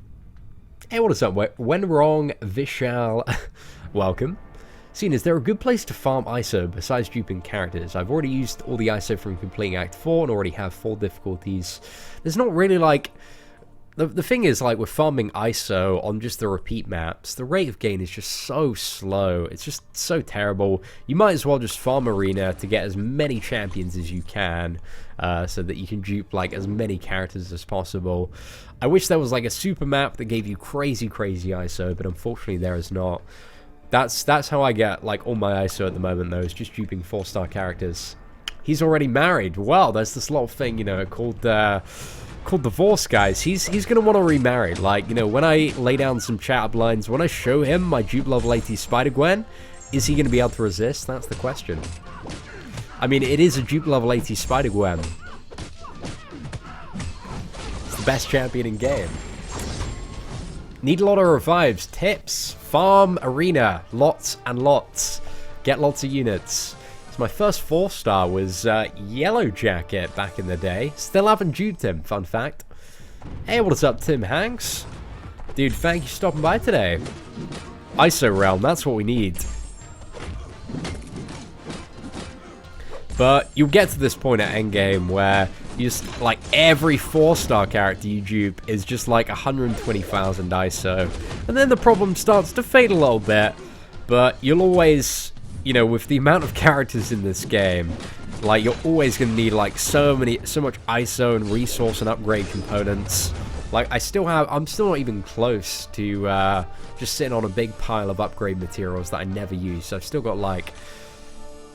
Hey, what is up? When wrong, Vishal. Welcome. Seatin, is there a good place to farm ISO besides duping characters? I've already used all the ISO from completing Act 4 and already have 4 difficulties. There's not really like... The thing is, like, with farming ISO on just the repeat maps, the rate of gain is just so slow. It's just so terrible. You might as well just farm Arena to get as many champions as you can, so that you can dupe, like, as many characters as possible. I wish there was, like, a super map that gave you crazy ISO, but unfortunately there is not. That's how I get, like, all my ISO at the moment, though, is just duping 4-star characters. He's already married. Well, there's this little thing, you know, called divorce, guys. He's gonna want to remarry. Like, you know, when I lay down some chat-up lines, when I show him my dupe level 80 Spider-Gwen, is he gonna be able to resist? That's the question. I mean, it is a dupe level 80 Spider-Gwen. It's the best champion in game. Need a lot of revives. Tips. Farm Arena. Lots and lots. Get lots of units. So my first 4-star was Yellow Jacket back in the day. Still haven't duped him, fun fact. Hey, what's up, Tim Hanks? Dude, thank you for stopping by today. ISO Realm, that's what we need. But you'll get to this point at endgame where you just, like, every 4-star character you dupe is just like 120,000 ISO. And then the problem starts to fade a little bit. But you'll always... You know, with the amount of characters in this game, like, you're always going to need, like, so much ISO and resource and upgrade components. Like, I'm still not even close to just sitting on a big pile of upgrade materials that I never use. So I've still got, like,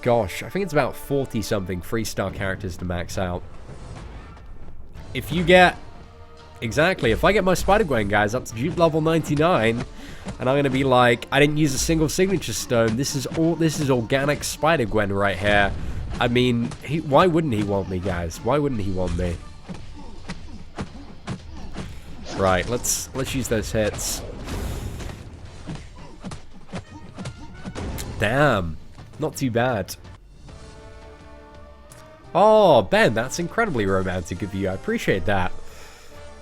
gosh, I think it's about 40-something 3-star characters to max out. If you get... Exactly, if I get my Spider-Gwen, guys, up to dupe level 99... And I'm going to be like, I didn't use a single signature stone. This is organic Spider-Gwen right here. I mean, why wouldn't he want me, guys? Why wouldn't he want me? Right, let's use those hits. Damn. Not too bad. Oh, Ben, that's incredibly romantic of you. I appreciate that.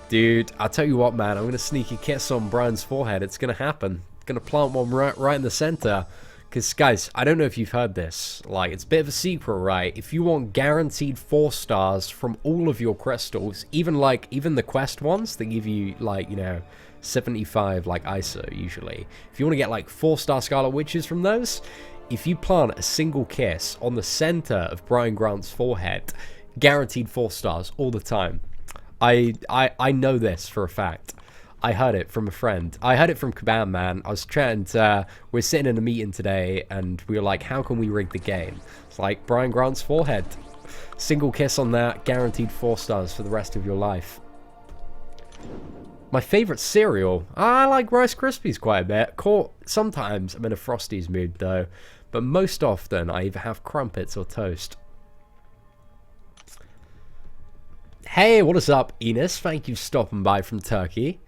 Dude, I'll tell you what, man. I'm going to sneak a kiss on Brian's forehead. It's going to happen. Going to plant one right in the center. Because, guys, I don't know if you've heard this. Like, it's a bit of a secret, right? If you want guaranteed 4 stars from all of your crystals, even the quest ones that give you, like, you know, 75 like ISO usually. If you want to get like 4-star Scarlet Witches from those, if you plant a single kiss on the center of Brian Grant's forehead, guaranteed 4 stars all the time. I know this for a fact. I heard it from a friend. I heard it from Kabam, man. I was chatting to, we're sitting in a meeting today, and we were like, how can we rig the game? It's like, Brian Grant's forehead. Single kiss on that, guaranteed 4 stars for the rest of your life. My favorite cereal? I like Rice Krispies quite a bit. Sometimes I'm in a Frosties mood, though. But most often, I either have crumpets or toast. Hey, what is up, Enos? Thank you for stopping by from Turkey.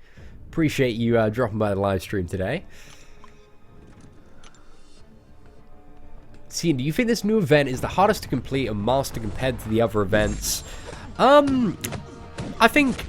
Appreciate you dropping by the live stream today. Seatin, do you think this new event is the hardest to complete and master compared to the other events? I think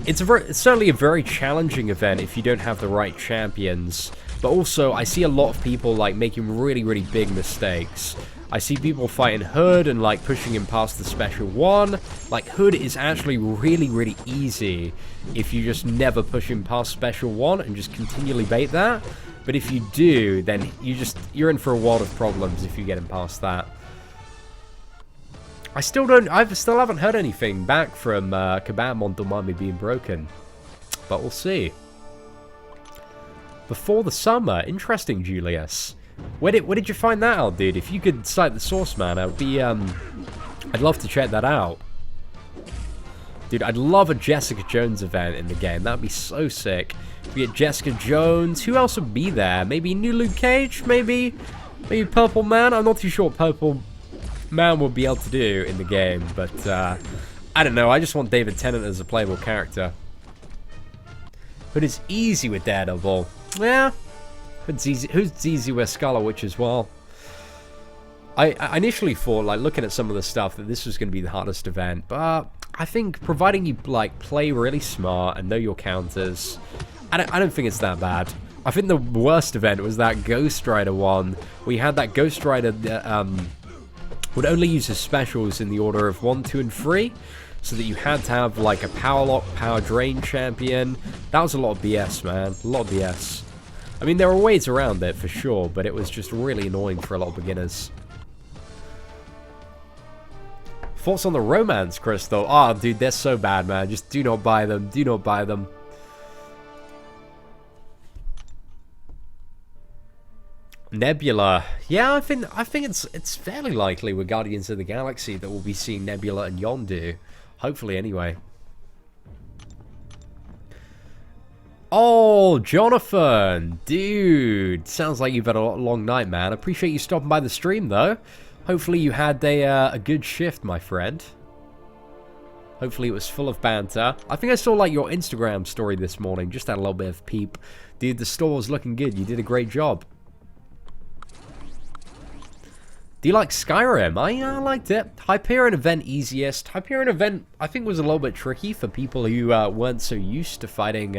it's certainly a very challenging event if you don't have the right champions. But also, I see a lot of people like making really, really big mistakes. I see people fighting Hood and like pushing him past the special one. Like Hood is actually really, really easy if you just never push him past special one and just continually bait that. But if you do, then you're in for a world of problems if you get him past that. I still haven't heard anything back from Kabam on Dormammu being broken. But we'll see. Before the summer, interesting, Julius. Where did you find that out, dude? If you could cite the source, man, I'd love to check that out. Dude, I'd love a Jessica Jones event in the game. That'd be so sick. If we get Jessica Jones, who else would be there? Maybe new Luke Cage? Maybe Purple Man? I'm not too sure what Purple Man will be able to do in the game, but I don't know. I just want David Tennant as a playable character. But it's easy with Daredevil. Yeah. Who's easy with Scarlet Witch as well? I initially thought, like, looking at some of the stuff, that this was going to be the hardest event, but I think providing you, like, play really smart and know your counters, I don't think it's that bad. I think the worst event was that Ghost Rider one. We had that Ghost Rider that would only use his specials in the order of 1, 2, and 3, so that you had to have, like, a Power Lock, Power Drain champion. That was a lot of BS, man. A lot of BS. I mean, there were ways around it, for sure, but it was just really annoying for a lot of beginners. Thoughts on the Romance Crystal? Oh, dude, they're so bad, man. Just do not buy them. Do not buy them. Nebula. Yeah, I think it's fairly likely with Guardians of the Galaxy that we'll be seeing Nebula and Yondu. Hopefully, anyway. Oh, Jonathan, dude, sounds like you've had a long night, man. Appreciate you stopping by the stream, though. Hopefully you had a good shift, my friend. Hopefully it was full of banter. I think I saw, like, your Instagram story this morning. Just had a little bit of peep. Dude, the store was looking good. You did a great job. Do you like Skyrim? I liked it. Hyperion event easiest. Hyperion event, I think, was a little bit tricky for people who weren't so used to fighting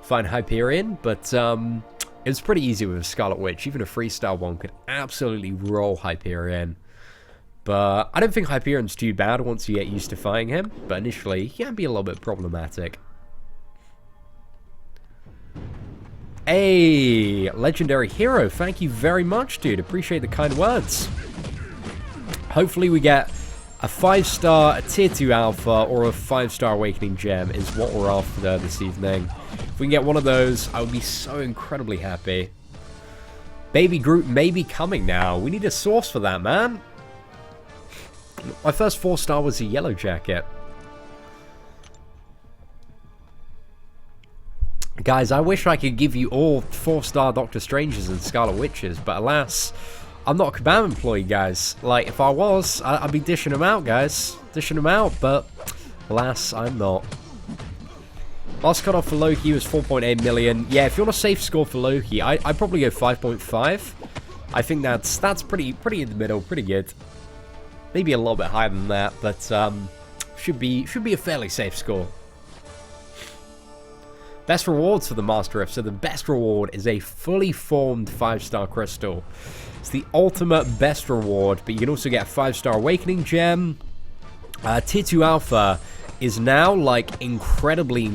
Hyperion, but it was pretty easy with Scarlet Witch. Even a freestyle one could absolutely roll Hyperion. But I don't think Hyperion's too bad once you get used to fighting him, but initially he can be a little bit problematic. Hey, Legendary Hero, thank you very much, dude. Appreciate the kind words. Hopefully we get a 5-star, a tier 2 alpha, or a 5-star awakening gem is what we're after this evening. If we can get one of those, I would be so incredibly happy. Baby Groot may be coming now. We need a source for that, man. My first 4-star was a Yellow Jacket. Guys, I wish I could give you all 4-star Doctor Stranges and Scarlet Witches, but alas, I'm not a Kabam employee, guys. Like, if I was, I'd be dishing them out, guys. Dishing them out, but alas, I'm not. Last cutoff for Loki was 4.8 million. Yeah, if you want a safe score for Loki, I'd probably go 5.5. I think that's pretty in the middle, pretty good. Maybe a little bit higher than that, but should be a fairly safe score. Best rewards for the Master Rift. So the best reward is a fully formed 5-star crystal. It's the ultimate best reward, but you can also get a 5-star awakening gem. Tier 2 alpha is now, like, incredibly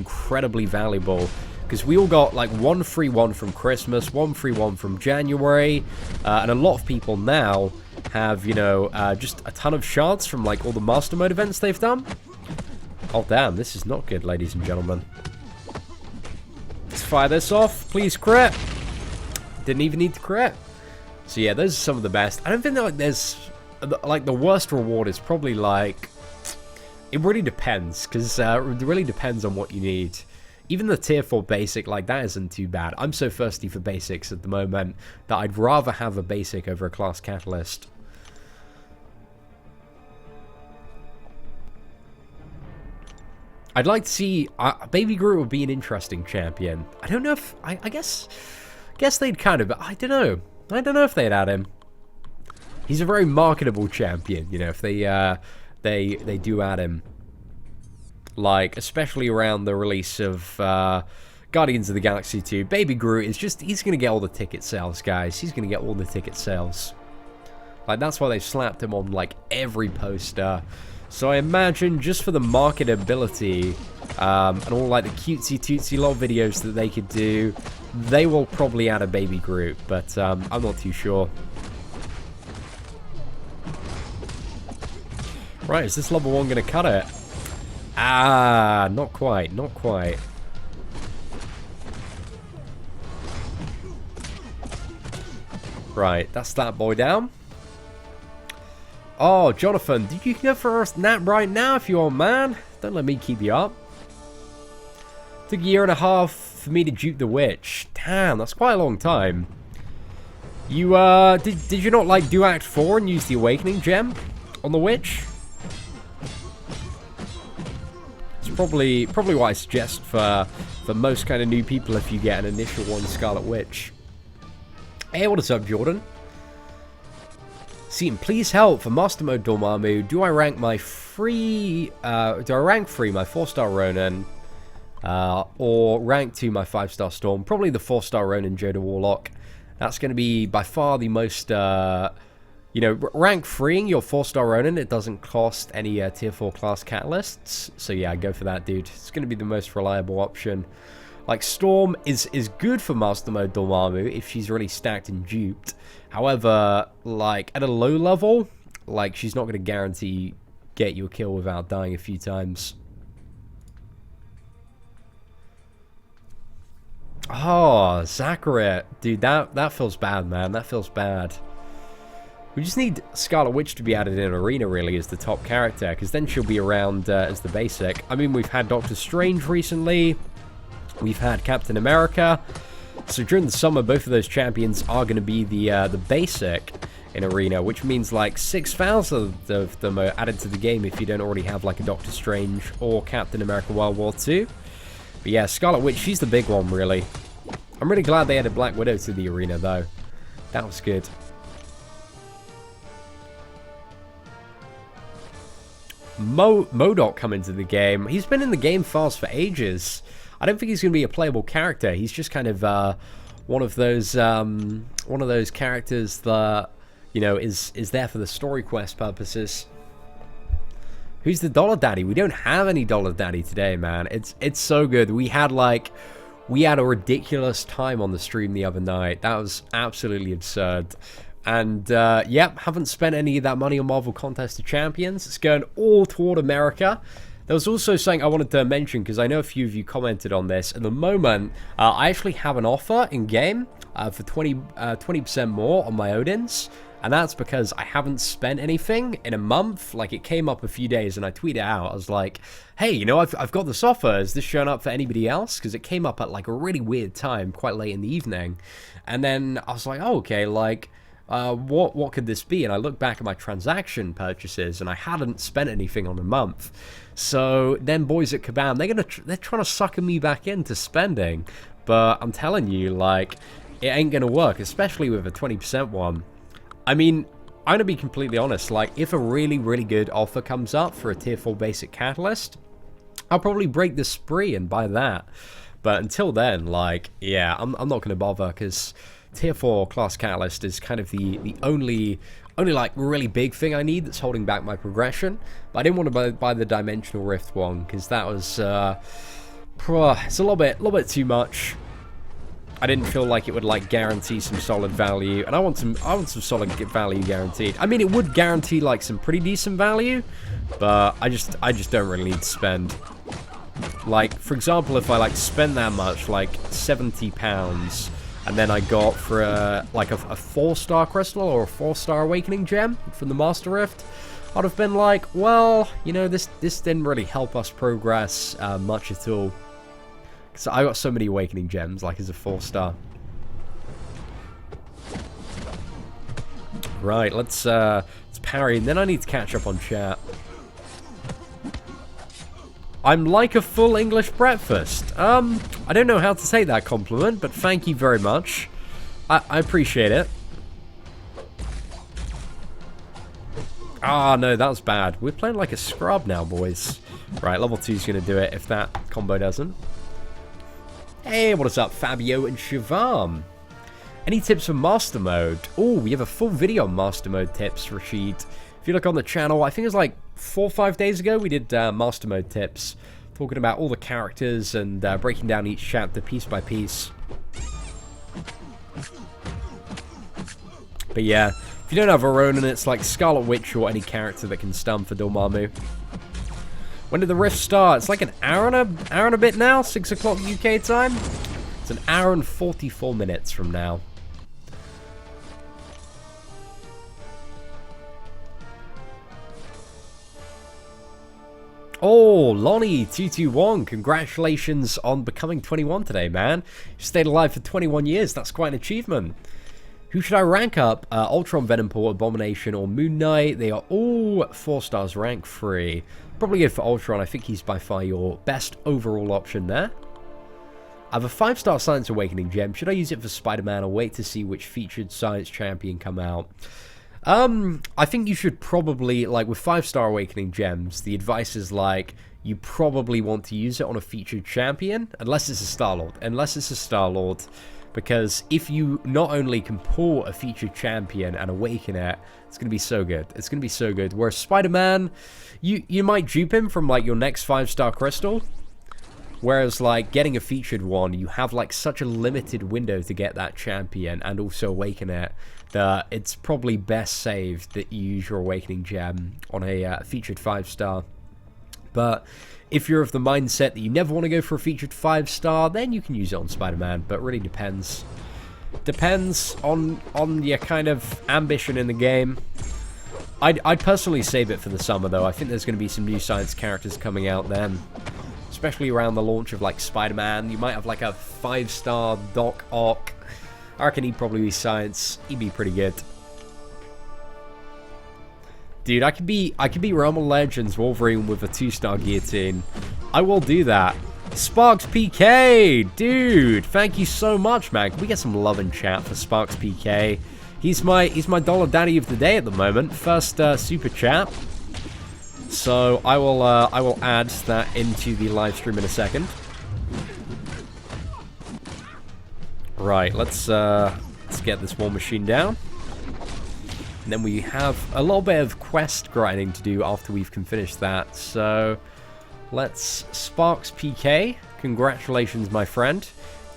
valuable Because we all got like one free one from Christmas, one free one from January, and a lot of people now have, you know, just a ton of shards from like all the Master Mode events they've done. Oh damn, this is not good, ladies and gentlemen. Let's fire this off. Please crit. Didn't even need to crit. So yeah, those are some of the best. I don't think that there's like the worst reward is probably like, it really depends, because it really depends on what you need. Even the tier 4 basic, like, that isn't too bad. I'm so thirsty for basics at the moment that I'd rather have a basic over a class catalyst. I'd like to see... Baby Groot would be an interesting champion. I don't know if... I guess they'd kind of... I don't know. I don't know if they'd add him. He's a very marketable champion, you know, if they do add him. Like, especially around the release of Guardians of the Galaxy 2. Baby Groot is just, he's going to get all the ticket sales, guys. He's going to get all the ticket sales. Like, that's why they slapped him on, like, every poster. So I imagine, just for the marketability, and all, like, the cutesy-tootsie little videos that they could do, they will probably add a Baby Groot. But, I'm not too sure. Right, is this level 1 going to cut it? Ah, not quite, not quite. Right, that's that boy down. Oh, Jonathan, did you go for a nap right now if you want, man? Don't let me keep you up. Took a year and a half for me to dupe the witch. Damn, that's quite a long time. You, did you not, like, do Act 4 and use the Awakening gem on the witch? Probably what I suggest for most kind of new people if you get an initial one, Scarlet Witch. Hey, what is up, Jordan? Seatin, please help for Master Mode Dormammu. Do I rank my free? Do I rank 3 my 4-star Ronin, or rank 2 my 5-star Storm? Probably the 4-star Ronin Joda Warlock. That's going to be by far the most. You know, rank 3ing your 4-star Ronin, it doesn't cost any tier 4 class catalysts. So yeah, go for that, dude. It's going to be the most reliable option. Like, Storm is good for Master Mode Dormammu if she's really stacked and duped. However, like, at a low level, like, she's not going to guarantee get you a kill without dying a few times. Oh, Zachary. Dude, that feels bad, man. That feels bad. We just need Scarlet Witch to be added in Arena, really, as the top character, because then she'll be around as the basic. I mean, we've had Doctor Strange recently. We've had Captain America. So during the summer, both of those champions are going to be the basic in Arena, which means like 6,000 of them are added to the game if you don't already have like a Doctor Strange or Captain America World War II. But yeah, Scarlet Witch, she's the big one, really. I'm really glad they added Black Widow to the Arena, though. That was good. MODOK come into the game. He's been in the game fast for ages. I don't think he's going to be a playable character. He's just kind of one of those characters that, you know, is there for the story quest purposes. Who's the Dollar Daddy? We don't have any Dollar Daddy today, man. It's so good. We had a ridiculous time on the stream the other night. That was absolutely absurd. And, yep, haven't spent any of that money on Marvel Contest of Champions. It's going all toward America. There was also something I wanted to mention, because I know a few of you commented on this. At the moment, I actually have an offer in-game for 20% more on my Odins. And that's because I haven't spent anything in a month. Like, it came up a few days, and I tweeted out. I was like, hey, you know, I've got this offer. Is this showing up for anybody else? Because it came up at, like, a really weird time, quite late in the evening. And then I was like, oh, okay, like... what could this be? And I looked back at my transaction purchases, and I hadn't spent anything on a month. So then, boys at Kabam, they're trying to sucker me back into spending. But I'm telling you, like, it ain't gonna work, especially with a 20% one. I mean, I'm gonna be completely honest. Like, if a really, really good offer comes up for a tier 4 basic catalyst, I'll probably break the spree and buy that. But until then, like, yeah, I'm not gonna bother, because tier 4 class catalyst is kind of the only like really big thing I need that's holding back my progression. But I didn't want to buy the Dimensional Rift one, because that was It's a little bit too much. I didn't feel like it would like guarantee some solid value, and I want some solid value guaranteed. I mean, it would guarantee like some pretty decent value, but I just don't really need to spend. Like, for example, if I like spend that much, like £70, and then I got for a 4-star crystal or a 4-star awakening gem from the Master Rift, I'd have been like, well, you know, this didn't really help us progress much at all. So I got so many awakening gems, like as a 4-star. Right, let's parry, and then I need to catch up on chat. I'm like a full English breakfast. I don't know how to say that compliment, but thank you very much. I appreciate it. Ah, no, that was bad. We're playing like a scrub now, boys. Right, level 2 is going to do it if that combo doesn't. Hey, what is up, Fabio and Shivam? Any tips for Master Mode? Oh, we have a full video on Master Mode tips, Rashid. If you look on the channel, I think it was like 4 or 5 days ago, we did Master Mode tips. Talking about all the characters and breaking down each chapter piece by piece. But yeah, if you don't have a Ronin, it's like Scarlet Witch or any character that can stun for Dormammu. When did the Rift start? It's like an hour and a bit now, 6 o'clock UK time. It's an hour and 44 minutes from now. Oh, Lonnie221, congratulations on becoming 21 today, man. You stayed alive for 21 years, that's quite an achievement. Who should I rank up? Ultron, Venomport, Abomination, or Moon Knight? They are all 4 stars, rank 3. Probably go for Ultron. I think he's by far your best overall option there. I have a 5-star Science Awakening gem. Should I use it for Spider-Man or wait to see which featured Science Champion come out? I think you should probably, like with 5-star Awakening gems, the advice is like, you probably want to use it on a featured champion, unless it's a Star-Lord. Because if you not only can pull a featured champion and awaken it, it's going to be so good. It's going to be so good. Whereas Spider-Man, you might dupe him from like your next 5-star crystal. Whereas like getting a featured one, you have like such a limited window to get that champion and also awaken it, that it's probably best saved that you use your awakening gem on a featured 5-star. But if you're of the mindset that you never want to go for a featured 5-star, then you can use it on Spider-Man, but it really depends. Depends on your kind of ambition in the game. I'd personally save it for the summer, though. I think there's going to be some new science characters coming out then. Especially around the launch of, like, Spider-Man. You might have, like, a 5-star Doc Ock. I reckon he'd probably be science. He'd be pretty good. Dude, I could be Realm of Legends Wolverine with a 2-star guillotine. I will do that. Sparks PK! Dude, thank you so much, man. Can we get some love in chat for Sparks PK? He's my dollar daddy of the day at the moment. First super chat. So I will add that into the live stream in a second. Right, let's get this War Machine down. And then we have a little bit of quest grinding to do after we've finished that. So let's Sparks PK. Congratulations, my friend.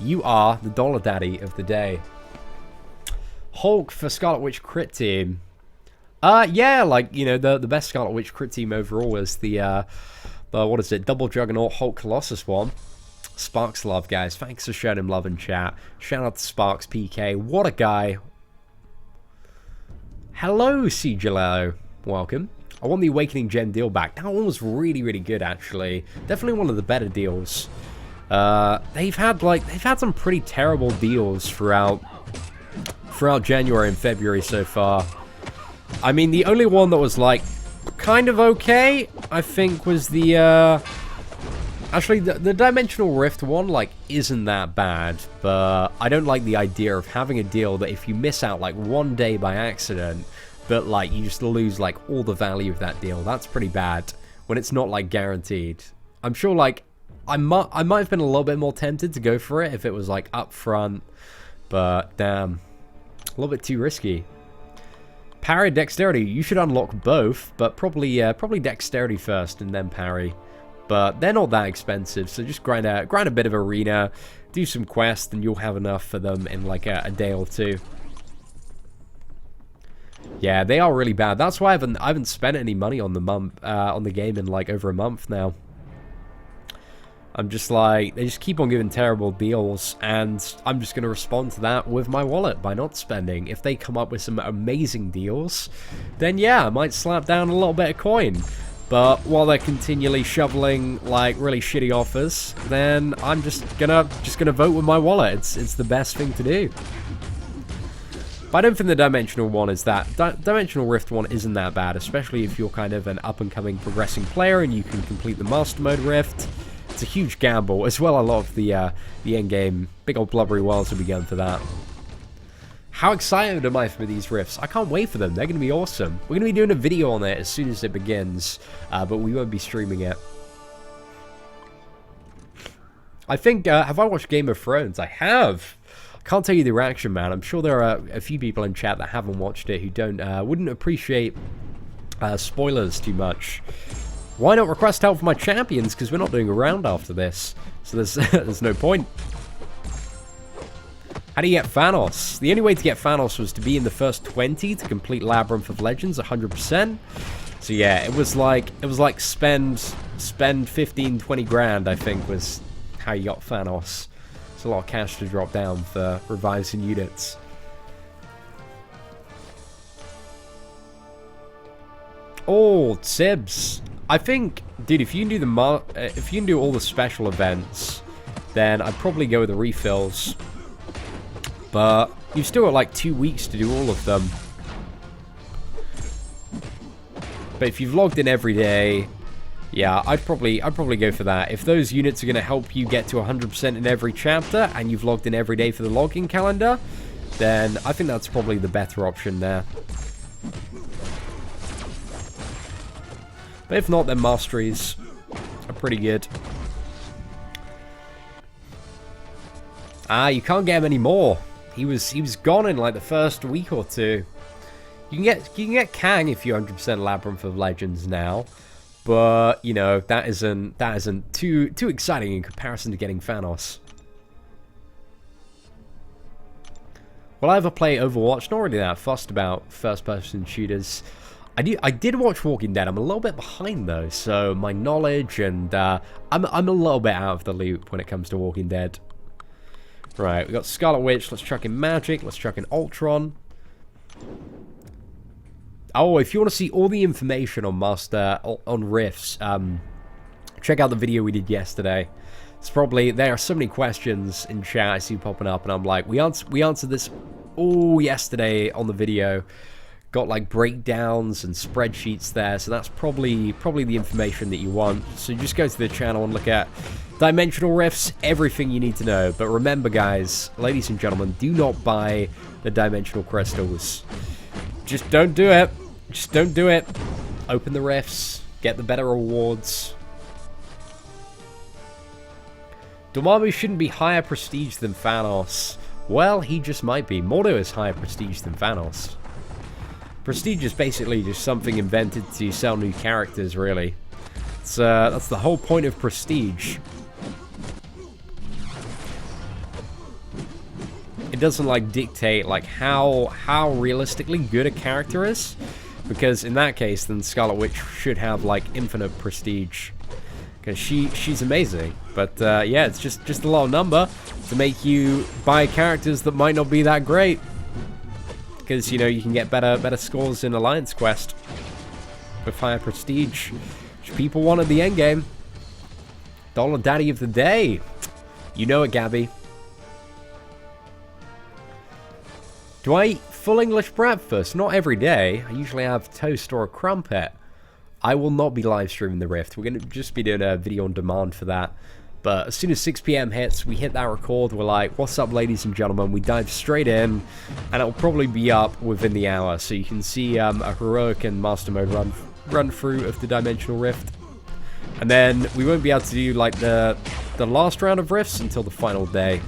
You are the dollar daddy of the day. Hulk for Scarlet Witch crit team. Yeah, like, you know, the best Scarlet Witch crit team overall is the what is it, Double Juggernaut Hulk Colossus one. Sparks love, guys. Thanks for showing him love in chat. Shout out to Sparks PK. What a guy. Hello, Sigilo. Welcome. I won the Awakening Gem deal back. That one was really, really good, actually. Definitely one of the better deals. They've had some pretty terrible deals throughout January and February so far. I mean, the only one that was, like, kind of okay, I think, was the, actually, the Dimensional Rift one, like, isn't that bad, but I don't like the idea of having a deal that if you miss out, like, one day by accident, that, like, you just lose, like, all the value of that deal. That's pretty bad, when it's not, like, guaranteed. I'm sure, like, I might have been a little bit more tempted to go for it if it was, like, up front, but, damn, a little bit too risky. Parry, dexterity, you should unlock both, but probably dexterity first and then parry. but they're not that expensive, so just grind a bit of arena, do some quests, and you'll have enough for them in like a day or two. Yeah, they are really bad. That's why I haven't spent any money on the game in like over a month now. I'm just like, they just keep on giving terrible deals, and I'm just going to respond to that with my wallet by not spending. If they come up with some amazing deals, then yeah, I might slap down a little bit of coin. But while they're continually shoveling like really shitty offers, then I'm just gonna vote with my wallet. It's the best thing to do. But I don't think the Dimensional one is that. Dimensional Rift one isn't that bad, especially if you're kind of an up-and-coming progressing player and you can complete the Master Mode Rift. It's a huge gamble. As well, a lot of the end-game big old blubbery worlds will be going for that. How excited am I for these rifts? I can't wait for them. They're going to be awesome. We're going to be doing a video on it as soon as it begins, but we won't be streaming it. I think, have I watched Game of Thrones? I have. Can't tell you the reaction, man. I'm sure there are a few people in chat that haven't watched it who wouldn't appreciate spoilers too much. Why not request help from my champions? Because we're not doing a round after this, so there's there's no point. How do you get Thanos? The only way to get Thanos was to be in the first 20 to complete Labyrinth of Legends 100%. So yeah, it was like spend 15, 20 grand, I think, was how you got Thanos. It's a lot of cash to drop down for revives and units. Oh, Sibs. I think, dude, if you can do all the special events, then I'd probably go with the refills. But you've still got like 2 weeks to do all of them. But if you've logged in every day, yeah, I'd probably go for that. If those units are going to help you get to 100% in every chapter, and you've logged in every day for the login calendar, then I think that's probably the better option there. But if not, then masteries are pretty good. Ah, you can't get him anymore. He was gone in like the first week or two. You can get Kang if you're 100% Labyrinth of Legends now, but you know that isn't too exciting in comparison to getting Thanos. Will I ever play Overwatch? Not really that fussed about first-person shooters. I did watch Walking Dead. I'm a little bit behind though, so my knowledge and I'm a little bit out of the loop when it comes to Walking Dead. Right, we got Scarlet Witch. Let's chuck in Magic. Let's chuck in Ultron. Oh, if you want to see all the information on Rifts, check out the video we did yesterday. It's probably, there are so many questions in chat I see popping up, and I'm like, we answered this all yesterday on the video. Got like breakdowns and spreadsheets there, so that's probably the information that you want. So just go to the channel and look at Dimensional Rifts, everything you need to know. But remember, guys, ladies and gentlemen, do not buy the Dimensional Crystals. Just don't do it. Just don't do it. Open the rifts, get the better rewards. Dormammu shouldn't be higher prestige than Thanos. Well, he just might be. Mordo is higher prestige than Thanos. Prestige is basically just something invented to sell new characters, really. It's, that's the whole point of prestige. It doesn't like dictate like how realistically good a character is, because in that case, then Scarlet Witch should have like infinite prestige, because she's amazing. But yeah, it's just a low number to make you buy characters that might not be that great. Because, you know, you can get better scores in Alliance Quest with higher prestige, which people want at the endgame. Dollar Daddy of the Day. You know it, Gabby. Do I eat full English breakfast? Not every day. I usually have toast or a crumpet. I will not be live streaming the Rift. We're going to just be doing a video on demand for that. But as soon as 6 PM hits, we hit that record, we're like, what's up, ladies and gentlemen? We dive straight in, and it'll probably be up within the hour, so you can see a heroic and master mode run through of the Dimensional Rift. And then we won't be able to do like the last round of rifts until the final day.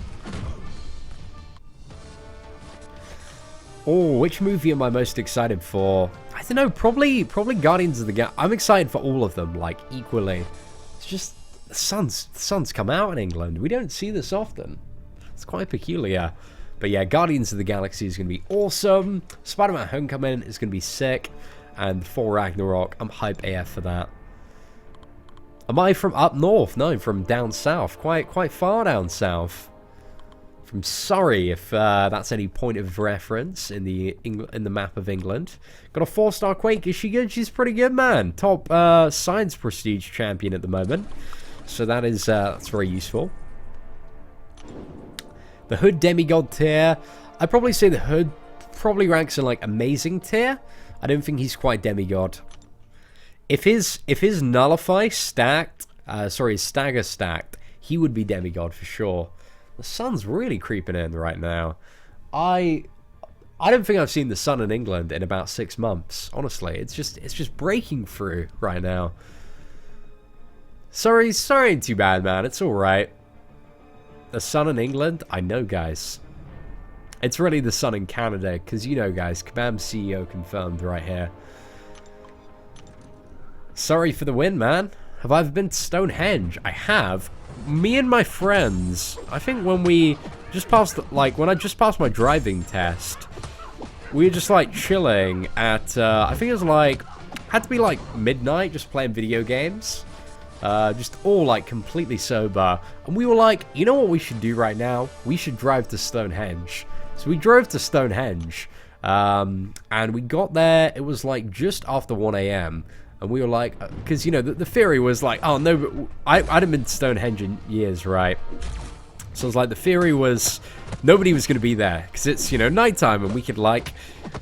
Oh, which movie am I most excited for? I don't know, probably Guardians of the Galaxy. I'm excited for all of them, like, equally. just the sun's come out in England. We don't see this often. It's quite peculiar. But yeah, Guardians of the Galaxy is going to be awesome. Spider-Man Homecoming is going to be sick. And Thor Ragnarok, I'm hype AF for that. Am I from up north? No, from down south. Quite far down south. From Surrey, if that's any point of reference in the map of England. Got a 4-star Quake. Is she good? She's pretty good, man. Top science prestige champion at the moment. So that is that's very useful. The Hood demigod tier. I'd probably say the Hood probably ranks in like amazing tier. I don't think he's quite demigod. If his nullify stacked, sorry, stagger stacked, he would be demigod for sure. The sun's really creeping in right now. I don't think I've seen the sun in England in about 6 months. Honestly, it's just breaking through right now. Sorry, ain't too bad, man. It's all right. The sun in England? I know, guys. It's really the sun in Canada, because you know, guys, Kabam CEO confirmed right here. Sorry for the win, man. Have I ever been to Stonehenge? I have. Me and my friends, I think when we just passed, like, when I just passed my driving test, we were just, like, chilling at, I think it was, like, had to be, like, midnight, just playing video games. Just all, like, completely sober. And we were like, you know what we should do right now? We should drive to Stonehenge. So we drove to Stonehenge, and we got there, it was, like, just after 1 a.m., and we were like, because, you know, the theory was like, oh, no, but I hadn't been to Stonehenge in years, right? So it was like, the theory was nobody was going to be there, because it's, you know, nighttime, and we could, like,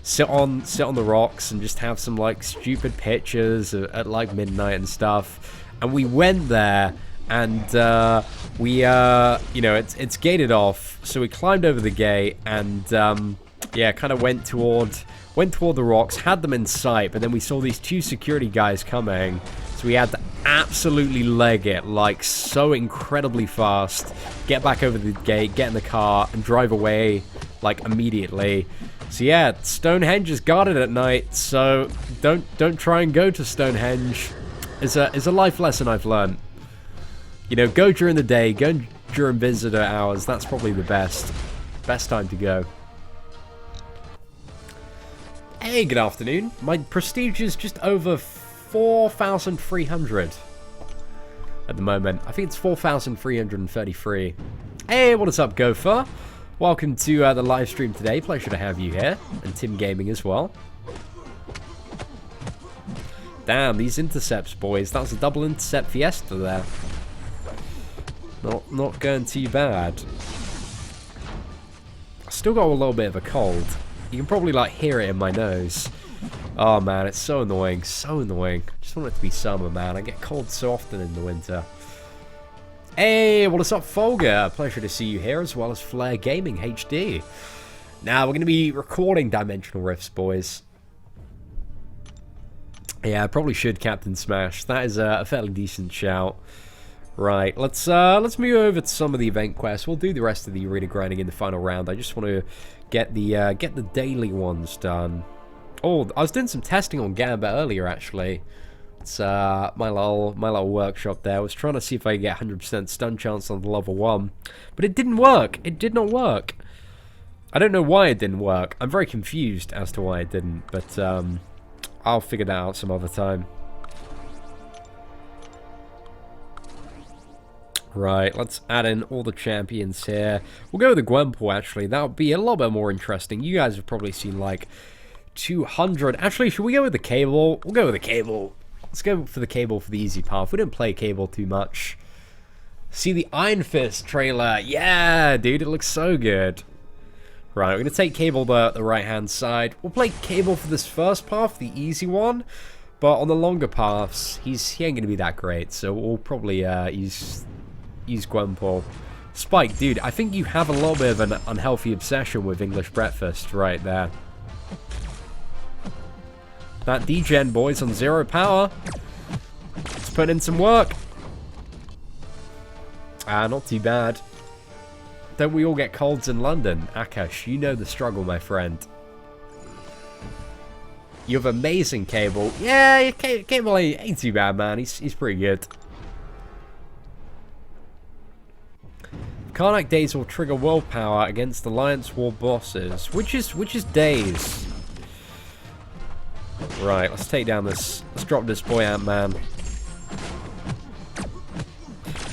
sit on the rocks and just have some, like, stupid pictures at like, midnight and stuff. And we went there, and we, you know, it's gated off, so we climbed over the gate, and, yeah, kind of went toward the rocks, had them in sight, but then we saw these 2 security guys coming, so we had to absolutely leg it, like, so incredibly fast, get back over the gate, get in the car, and drive away, like, immediately. So yeah, Stonehenge is guarded at night, so don't try and go to Stonehenge. It's a life lesson I've learned. You know, go during the day, go during visitor hours, that's probably the best time to go. Hey, good afternoon. My prestige is just over 4,300 at the moment. I think it's 4,333. Hey, what is up, Gopher? Welcome to the live stream today. Pleasure to have you here. And Tim Gaming as well. Damn, these intercepts, boys. That was a double intercept fiesta there. Not going too bad. I still got a little bit of a cold. You can probably, like, hear it in my nose. Oh, man, it's so annoying. So annoying. Just want it to be summer, man. I get cold so often in the winter. Hey, what's up, Folger? Pleasure to see you here, as well as Flare Gaming HD. Now, we're going to be recording Dimensional Rifts, boys. Yeah, I probably should Captain Smash. That is a fairly decent shout. Right, let's move over to some of the event quests. We'll do the rest of the arena grinding in the final round. I just want to get the daily ones done. Oh, I was doing some testing on Gambit earlier, actually. It's my little workshop there. I was trying to see if I could get 100% stun chance on the level 1, but it didn't work. It did not work. I don't know why it didn't work. I'm very confused as to why it didn't, but I'll figure that out some other time. Right, let's add in all the champions here. We'll go with the Gwenpool, actually. That would be a little bit more interesting. You guys have probably seen, like, 200. Actually, should we go with the Cable? We'll go with the Cable. Let's go for the Cable for the easy path. We didn't play Cable too much. See the Iron Fist trailer. Yeah, dude, it looks so good. Right, we're going to take Cable the right-hand side. We'll play Cable for this first path, the easy one. But on the longer paths, he ain't going to be that great. So we'll probably use Gwenpool. Spike, dude, I think you have a little bit of an unhealthy obsession with English breakfast right there. That D-Gen boy's on 0 power. Let's put in some work. Not too bad. Don't we all get colds in London? Akash, you know the struggle, my friend. You have amazing Cable. Yeah, Cable ain't too bad, man. He's pretty good. Karnak Days will trigger willpower against Alliance War bosses. Which is Days? Right, let's take down this. Let's drop this boy Ant-Man.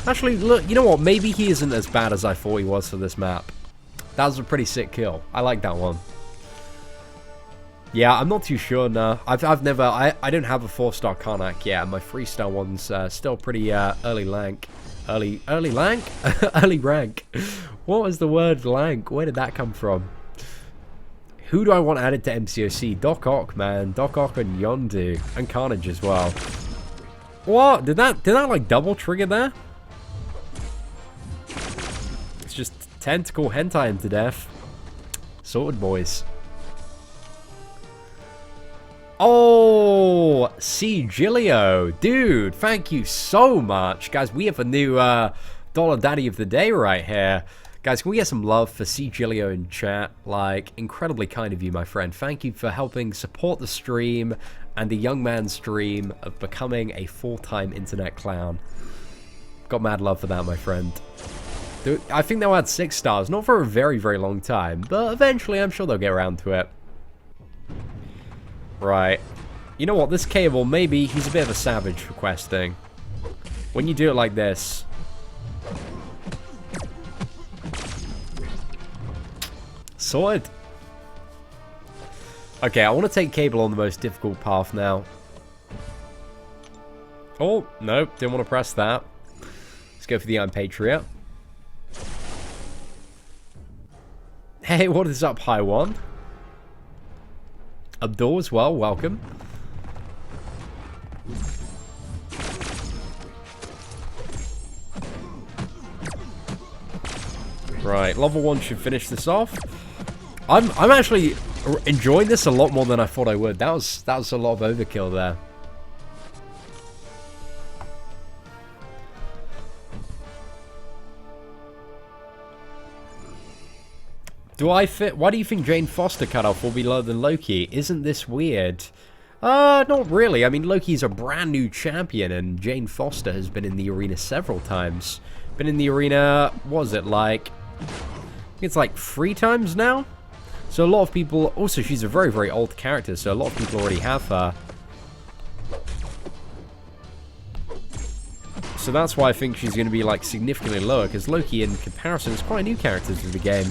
Actually, look, you know what? Maybe he isn't as bad as I thought he was for this map. That was a pretty sick kill. I like that one. Yeah, I'm not too sure now. I've never... I don't have a 4-star Karnak yet. My 3-star one's still pretty early rank. Early rank? Early rank. What was the word lank? Where did that come from? Who do I want added to MCOC? Doc Ock, man. Doc Ock and Yondu. And Carnage as well. What? Did that like double trigger there? It's just tentacle hentai him to death. Sorted, boys. Oh, Gilio. Dude, thank you so much. Guys, we have a new Dollar Daddy of the Day right here. Guys, can we get some love for Gilio in chat? Like, incredibly kind of you, my friend. Thank you for helping support the stream and the young man's dream of becoming a full-time internet clown. Got mad love for that, my friend. Dude, I think they'll add 6 stars. Not for a very, very long time, but eventually I'm sure they'll get around to it. Right. You know what? This Cable, maybe he's a bit of a savage for questing. When you do it like this. Sorted. Okay, I want to take Cable on the most difficult path now. Oh, nope. Didn't want to press that. Let's go for the Iron Patriot. Hey, what is up, High One? Abdul as well, welcome. Right, level 1 should finish this off. I'm actually enjoying this a lot more than I thought I would. That was a lot of overkill there. Do I fit? Why do you think Jane Foster cutoff will be lower than Loki? Isn't this weird? Not really. I mean, Loki's a brand new champion, and Jane Foster has been in the arena several times. Been in the arena, what was it, like... I think it's like 3 times now? So a lot of people... Also, she's a very, very old character, so a lot of people already have her. So that's why I think she's going to be, like, significantly lower, because Loki, in comparison, is quite a new character to the game.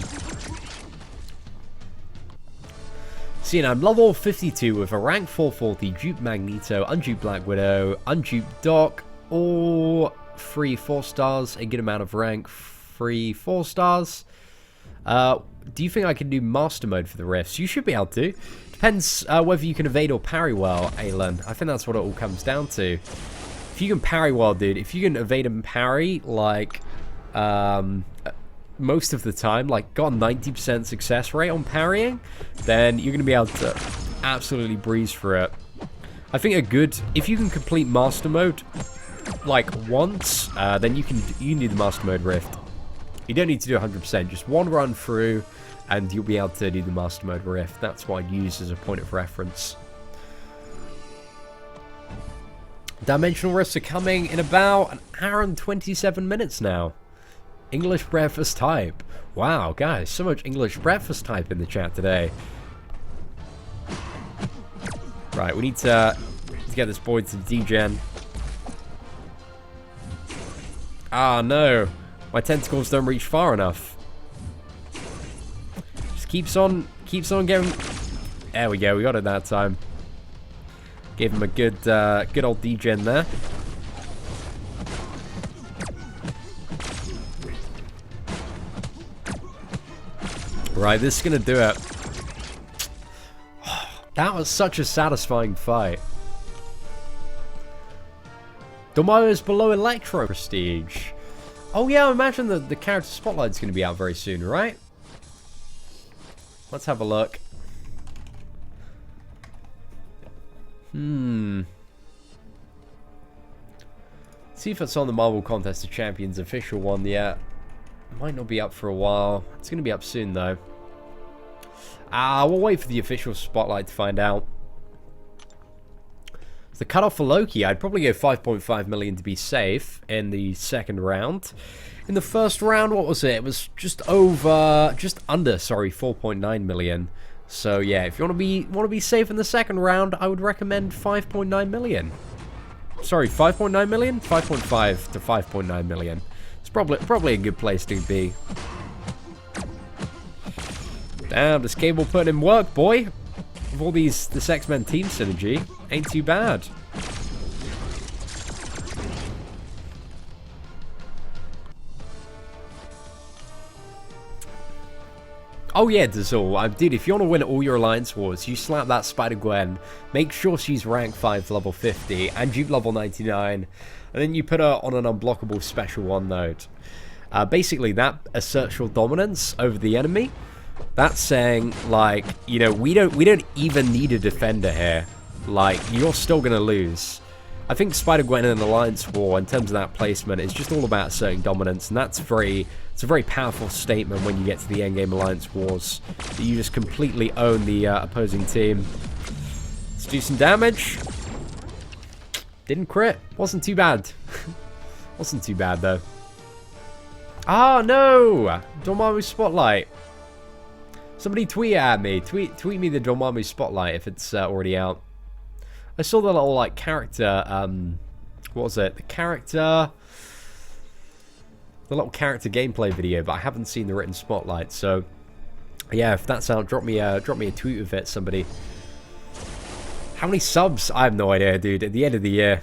Seeing I'm level 52 with a rank 440, dupe Magneto, undupe Black Widow, undupe Doc, all 3 4 stars, a good amount of rank, 3 4 stars. Do you think I can do Master Mode for the rifts? You should be able to. Depends whether you can evade or parry well, Alan. I think that's what it all comes down to. If you can parry well, dude, if you can evade and parry, like, most of the time, like, got a 90% success rate on parrying, then you're going to be able to absolutely breeze through it. I think a good... If you can complete Master Mode, like, once, then you can do the Master Mode Rift. You don't need to do 100%, just one run through, and you'll be able to do the Master Mode Rift. That's what I'd use as a point of reference. Dimensional Rifts are coming in about an hour and 27 minutes now. English breakfast type. Wow, guys, so much English breakfast type in the chat today. Right, we need to get this boy to degen. Ah, no. My tentacles don't reach far enough. Just keeps on getting... There we go, we got it that time. Gave him a good old degen there. Right, this is going to do it. That was such a satisfying fight. Domo is below Electro Prestige. Oh yeah, I imagine the character spotlight's going to be out very soon, right? Let's have a look. See if it's on the Marvel Contest of Champions official one yet. Might not be up for a while. It's going to be up soon, though. We'll wait for the official spotlight to find out. The cutoff for Loki, I'd probably go 5.5 million to be safe in the second round. in the first round, what was it? It was just under, sorry, 4.9 million. So yeah, if you want to be safe in the second round, I would recommend 5.9 million. Sorry, 5.9 million? 5.5 to 5.9 million. It's probably a good place to be. Damn, this cable putting in work, boy. With all this X-Men team synergy, ain't too bad. Oh yeah, Dazul, dude, if you want to win all your Alliance Wars, you slap that Spider-Gwen, make sure she's rank 5 level 50, and Dupe level 99, and then you put her on an unblockable special 1 node. Basically, that asserts your dominance over the enemy. That's saying, like, you know, we don't even need a defender here. Like, you're still gonna lose. I think Spider-Gwen in an Alliance War, in terms of that placement, is just all about asserting dominance, and it's a very powerful statement when you get to the endgame Alliance Wars. That you just completely own the opposing team. Let's do some damage. Didn't crit. Wasn't too bad. Wasn't too bad, though. Ah, no! Dormammu Spotlight. Somebody tweet at me. Tweet me the Dormammu Spotlight if it's already out. I saw the little, like, character, what was it? The little character gameplay video, but I haven't seen the written spotlight, so yeah, if that's out, drop me a tweet with it, somebody. How many subs? I have no idea, dude. At the end of the year,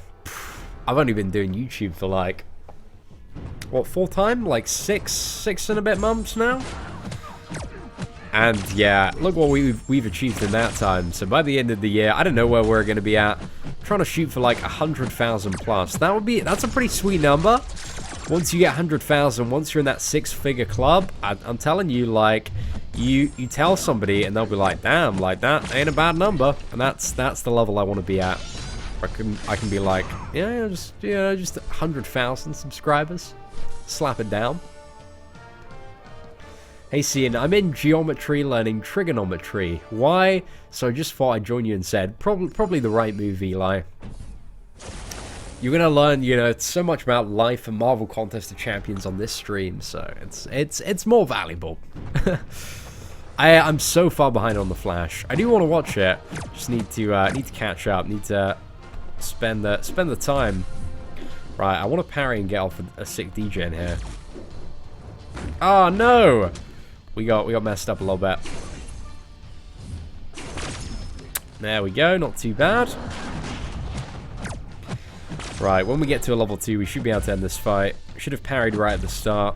I've only been doing YouTube for, like, what, full time? Like six and a bit months now? And yeah, look what we've achieved in that time. So by the end of the year, I don't know where we're going to be at. I'm trying to shoot for like 100,000 plus. That's a pretty sweet number. Once you get 100,000, once you're in that 6-figure club, I'm telling you, like, you tell somebody and they'll be like, damn, like, that ain't a bad number. And that's the level I want to be at. I can be like, yeah, just 100,000 subscribers. Slap it down. Hey Seatin, I'm in geometry learning trigonometry. Why? So I just thought I'd join you and said, probably the right move, Eli. You're gonna learn, you know, so much about life and Marvel Contest of Champions on this stream, so it's more valuable. I'm so far behind on the Flash. I do want to watch it. Just need to catch up. Need to spend the time. Right, I want to parry and get off a sick degen here. Oh no! We got messed up a little bit. There we go, not too bad. Right, when we get to a level 2, we should be able to end this fight. Should have parried right at the start.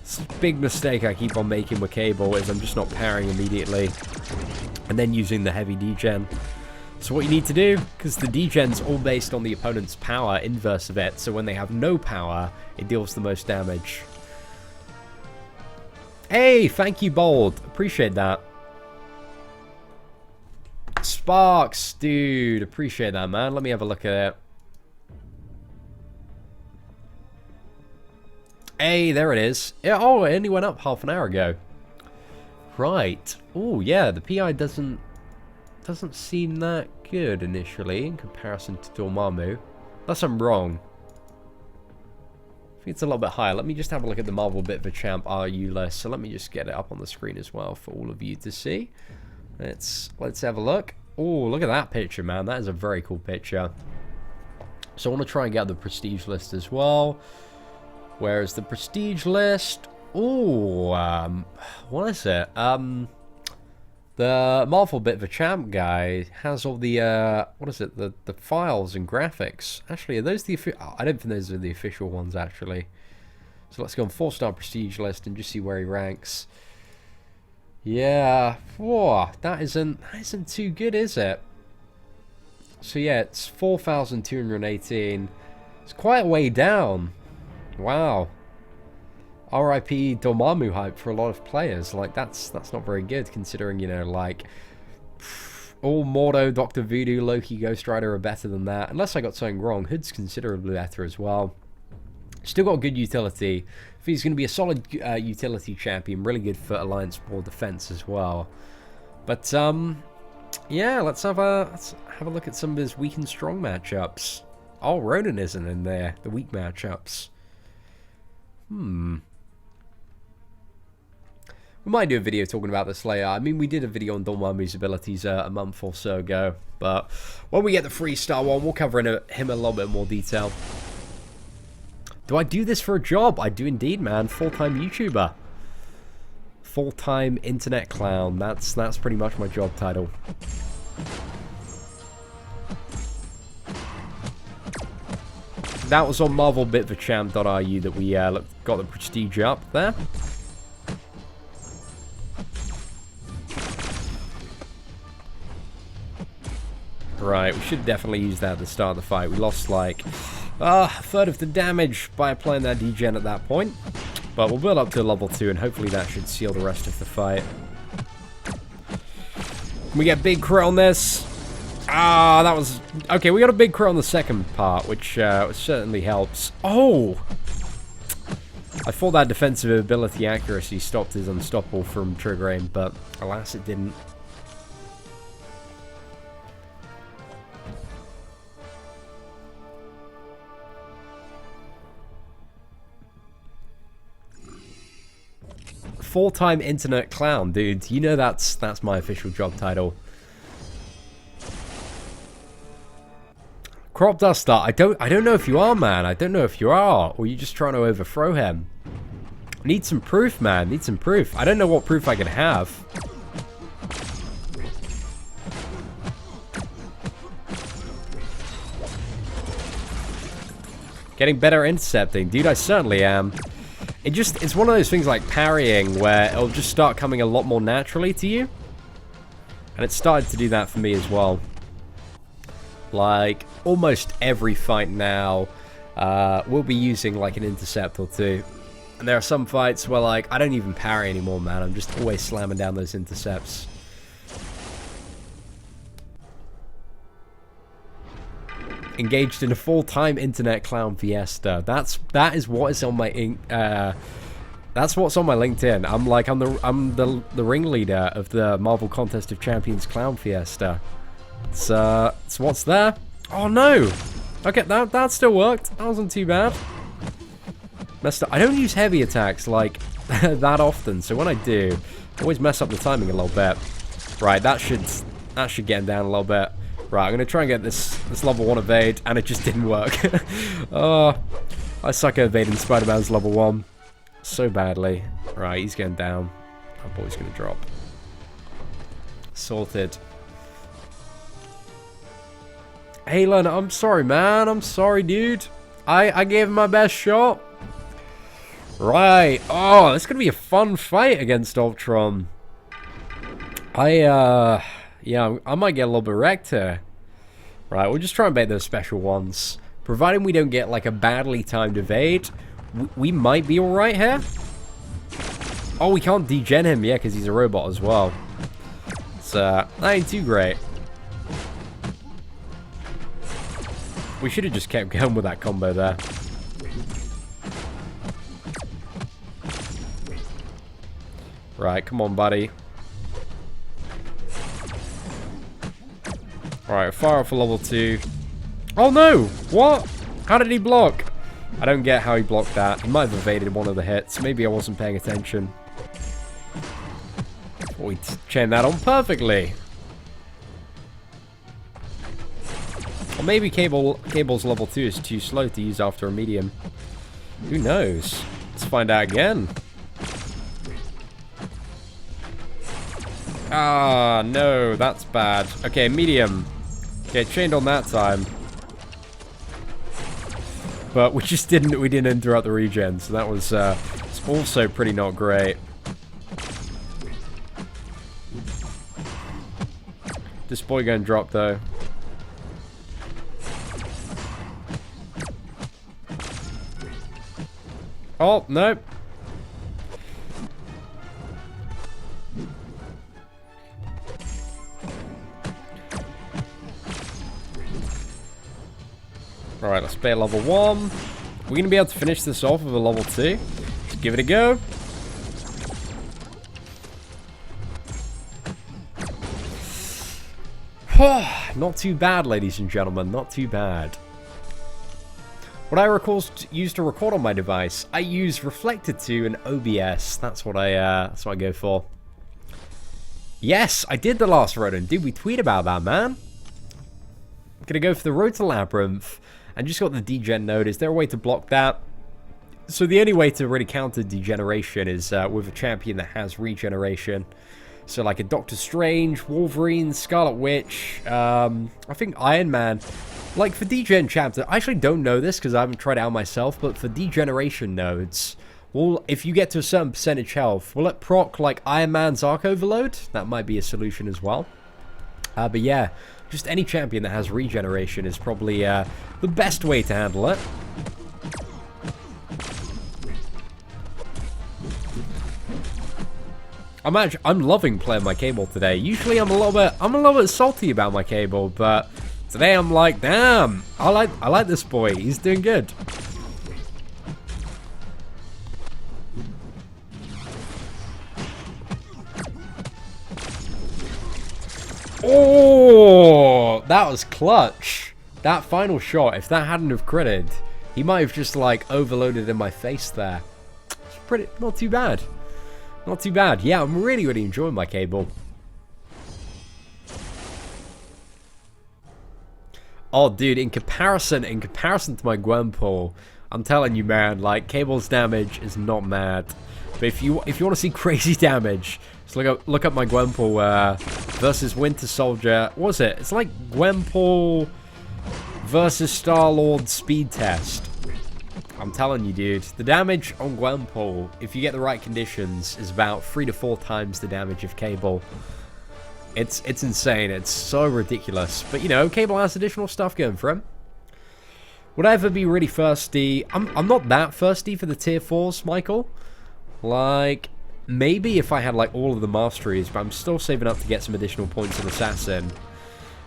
It's a big mistake I keep on making with Cable is I'm just not parrying immediately. And then using the heavy degen. So what you need to do, because the degen's all based on the opponent's power, inverse of it, so when they have no power, it deals the most damage. Hey, thank you, Bold. Appreciate that. Sparks, dude. Appreciate that, man. Let me have a look at it. Hey, there it is. Yeah, oh, it only went up half an hour ago. Right. Oh, yeah, the PI doesn't seem that good initially in comparison to Dormammu. Unless I'm wrong. I think it's a little bit higher. Let me just have a look at the Marvel Bit of a Champ RU list. So let me just get it up on the screen as well for all of you to see. Let's have a look. Oh, look at that picture, man. That is a very cool picture. So I want to try and get the prestige list as well. Where is the prestige list? Oh, what is it? The Marvel Bit of a Champ guy has all the, what is it? The files and graphics. Actually, are those the I don't think those are the official ones, actually. So let's go on 4-star prestige list and just see where he ranks. Yeah, whoa, that isn't too good, is it? So yeah, it's 4,218. It's quite a way down. Wow. R.I.P. Dormammu hype for a lot of players. Like, that's not very good, considering, you know, like, all Mordo, Dr. Voodoo, Loki, Ghost Rider are better than that. Unless I got something wrong. Hood's considerably better as well. Still got good utility. If he's going to be a solid utility champion, really good for Alliance War defense as well. But, yeah, let's have a look at some of his weak and strong matchups. Oh, Ronan isn't in there. The weak matchups. We might do a video talking about this later. I mean, we did a video on Dormammu's abilities a month or so ago. But when we get the 3-star one, we'll cover him a little bit more detail. Do I do this for a job? I do indeed, man. Full-time YouTuber. Full-time internet clown. That's pretty much my job title. That was on marvelbitforchamp.ru that we got the prestige up there. Right, we should definitely use that at the start of the fight. We lost like a third of the damage by applying that degen at that point. But we'll build up to level 2 and hopefully that should seal the rest of the fight. We get big crit on this. Ah, that was... Okay, we got a big crit on the second part, which certainly helps. Oh! I thought that defensive ability accuracy stopped his unstoppable from triggering, but alas it didn't. Full-time internet clown, dude. You know that's my official job title. Crop Duster, I don't know if you are, man. I don't know if you are, or you're just trying to overthrow him. Need some proof, man. Need some proof. I don't know what proof I can have. Getting better at intercepting, dude. I certainly am. It's one of those things like parrying where it'll just start coming a lot more naturally to you. And it started to do that for me as well. Like, almost every fight now, we'll be using like an intercept or two. And there are some fights where like, I don't even parry anymore, man. I'm just always slamming down those intercepts. Engaged in a full-time internet clown fiesta. That is what is on my that's what's on my LinkedIn. I'm the ringleader of the Marvel Contest of Champions Clown Fiesta. So what's there? Oh no. Okay, that still worked. That wasn't too bad. Messed up. I don't use heavy attacks like that often, so when I do, I always mess up the timing a little bit. Right, that should get him down a little bit. Right, I'm going to try and get this level 1 evade, and it just didn't work. Oh, I suck at evading Spider-Man's level 1 so badly. Right, he's going down. That boy's going to drop. Sorted. Halen, I'm sorry, man. I'm sorry, dude. I gave him my best shot. Right. Oh, it's going to be a fun fight against Ultron. Yeah, I might get a little bit wrecked here. Right, we'll just try and bait those special ones. Providing we don't get like a badly timed evade, we might be alright here. Oh, we can't degen him, yeah, because he's a robot as well. So, that ain't too great. We should have just kept going with that combo there. Right, come on, buddy. Alright, fire off for level 2. Oh no! What? How did he block? I don't get how he blocked that. He might have evaded one of the hits. Maybe I wasn't paying attention. We chained that on perfectly. Or maybe Cable's level 2 is too slow to use after a medium. Who knows? Let's find out again. Ah, no, that's bad. Okay, medium. Okay, chained on that time. But we didn't interrupt the regen, so that was it's also pretty not great. This boy going to drop though. Oh, nope. Alright, let's play level 1. We're going to be able to finish this off with a level 2. Let's give it a go. Not too bad, ladies and gentlemen. Not too bad. What I use to record on my device, I use Reflector 2 and OBS. That's what I go for. Yes, I did the last Ronin. Did we tweet about that, man? I'm gonna go for the Road to Labyrinth, and just got the degen node. Is there a way to block that? So the only way to really counter degeneration is with a champion that has regeneration. So like a Doctor Strange, Wolverine, Scarlet Witch, I think Iron Man. Like for degen champs, I actually don't know this because I haven't tried it out myself, but for degeneration nodes, well, if you get to a certain percentage health, will it proc like Iron Man's Arc Overload? That might be a solution as well. But yeah, just any champion that has regeneration is probably the best way to handle it. I'm loving playing my Cable today. Usually I'm a little bit salty about my Cable, but today I'm like, damn, I like this boy. He's doing good. Oh, that was clutch. That final shot, if that hadn't have critted, he might have just like overloaded in my face there. It's not too bad. Not too bad. Yeah, I'm really enjoying my Cable. Oh, dude, in comparison to my Gwenpool, I'm telling you, man, like Cable's damage is not mad. But if you want to see crazy damage, just look up my Gwenpool versus Winter Soldier. What was it? It's like Gwenpool versus Star-Lord speed test. I'm telling you, dude, the damage on Gwenpool, if you get the right conditions, is about 3 to 4 times the damage of Cable. It's insane. It's so ridiculous. But, you know, Cable has additional stuff going for him. Would I ever be really thirsty? I'm not that thirsty for the tier 4s, Michael. Like, maybe if I had, like, all of the masteries, but I'm still saving up to get some additional points of Assassin.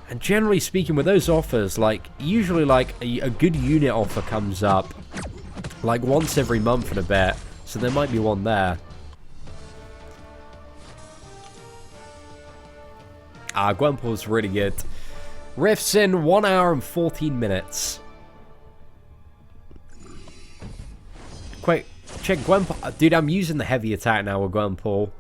And generally speaking, with those offers, like, usually, like, a good unit offer comes up like once every month and a bit, so there might be one there. Gwenpool's really good. Rifts in 1 hour and 14 minutes. Quick, check Gwenpool. Dude, I'm using the heavy attack now with Gwenpool.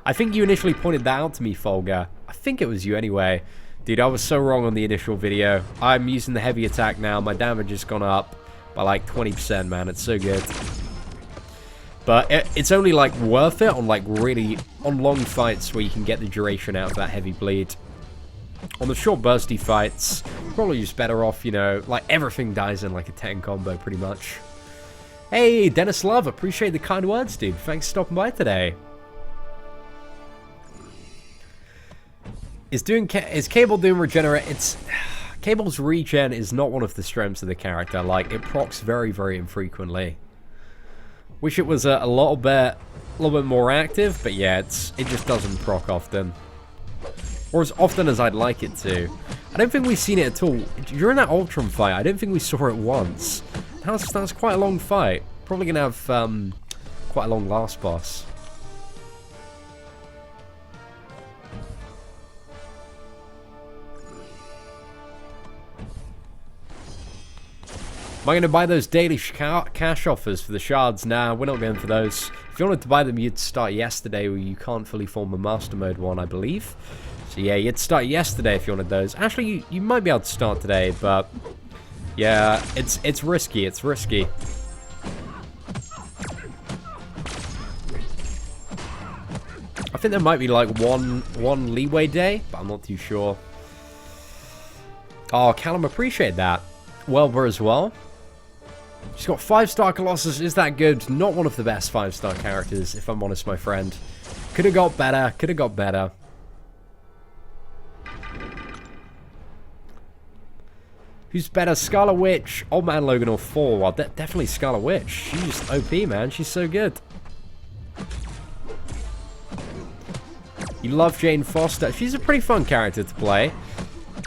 I think you initially pointed that out to me, Folga. I think it was you anyway. Dude, I was so wrong on the initial video. I'm using the heavy attack now. My damage has gone up by like 20%, man. It's so good. But it's only like worth it on like really on long fights where you can get the duration out of that heavy bleed. On the short bursty fights, probably just better off, you know, like everything dies in like a 10 combo pretty much. Hey, Dennis Love, appreciate the kind words, dude. Thanks for stopping by today. Is Cable doing regenerate? Cable's regen is not one of the strengths of the character. Like, it procs very, very infrequently. Wish it was a little bit more active, but yeah, it just doesn't proc often, or as often as I'd like it to. I don't think we've seen it at all during that Ultron fight. I don't think we saw it once. That's quite a long fight. Probably gonna have quite a long last boss. Am I going to buy those daily cash offers for the shards? Nah, we're not going for those. If you wanted to buy them, you'd start yesterday, where you can't fully form a master mode one, I believe. So yeah, you'd start yesterday if you wanted those. Actually, you might be able to start today, but yeah, it's risky. It's risky. I think there might be like one leeway day, but I'm not too sure. Oh, Callum, appreciate that. Welber as well. She's got 5-star Colossus. Is that good? Not one of the best 5-star characters, if I'm honest, my friend. Could have got better. Could have got better. Who's better, Scarlet Witch, Old Man Logan, or Thor? Well, definitely Scarlet Witch. She's OP, man. She's so good. You love Jane Foster. She's a pretty fun character to play.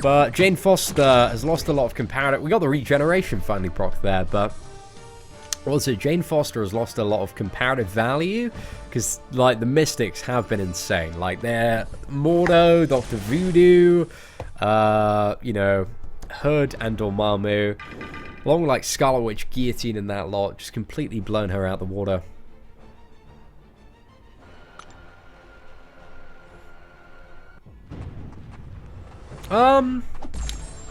But Jane Foster has lost a lot of comparative... We got the regeneration finally proc there, but... Also, Jane Foster has lost a lot of comparative value, because, like, the Mystics have been insane. Like, they're Mordo, Dr. Voodoo, you know, Hood, and Dormammu. Along with like Scarlet Witch, Guillotine and that lot, just completely blown her out the water.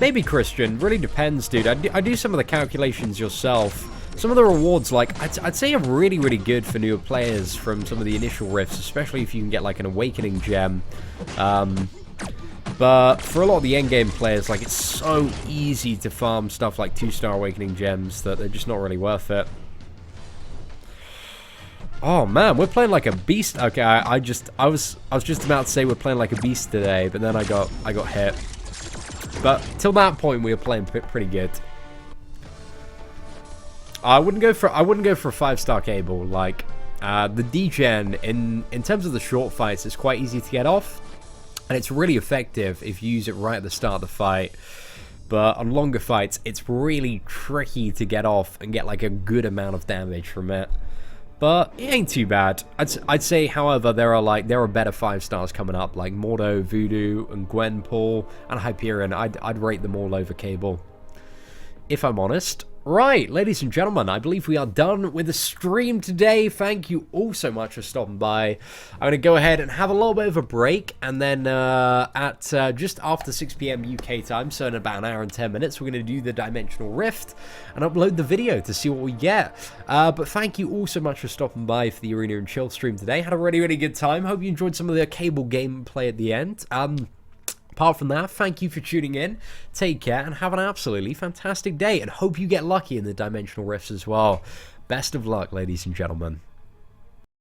Maybe Christian. Really depends, dude. I do some of the calculations yourself. Some of the rewards, like, I'd say are really, really good for newer players from some of the initial rifts, especially if you can get, like, an Awakening gem. But for a lot of the endgame players, like, it's so easy to farm stuff like 2-star Awakening gems that they're just not really worth it. Oh man, we're playing like a beast. Okay, I was just about to say we're playing like a beast today, but then I got hit. But till that point, we were playing pretty good. I wouldn't go for a 5-star cable. Like the degen in terms of the short fights, it's quite easy to get off, and it's really effective if you use it right at the start of the fight. But on longer fights, it's really tricky to get off and get like a good amount of damage from it. But it ain't too bad. I'd say, however, there are better 5-stars coming up, like Mordo, Voodoo, and Gwenpool, and Hyperion. I'd rate them all over Cable, if I'm honest. Right, ladies and gentlemen, I believe we are done with the stream today. Thank you all so much for stopping by. I'm going to go ahead and have a little bit of a break, and then at just after 6 PM UK time, so in about an hour and 10 minutes, we're going to do the Dimensional Rift and upload the video to see what we get. But thank you all so much for stopping by for the Arena and Chill stream today. Had a really, really good time. Hope you enjoyed some of the Cable gameplay at the end. Apart from that, thank you for tuning in, take care, and have an absolutely fantastic day, and hope you get lucky in the Dimensional Rifts as well. Best of luck, ladies and gentlemen.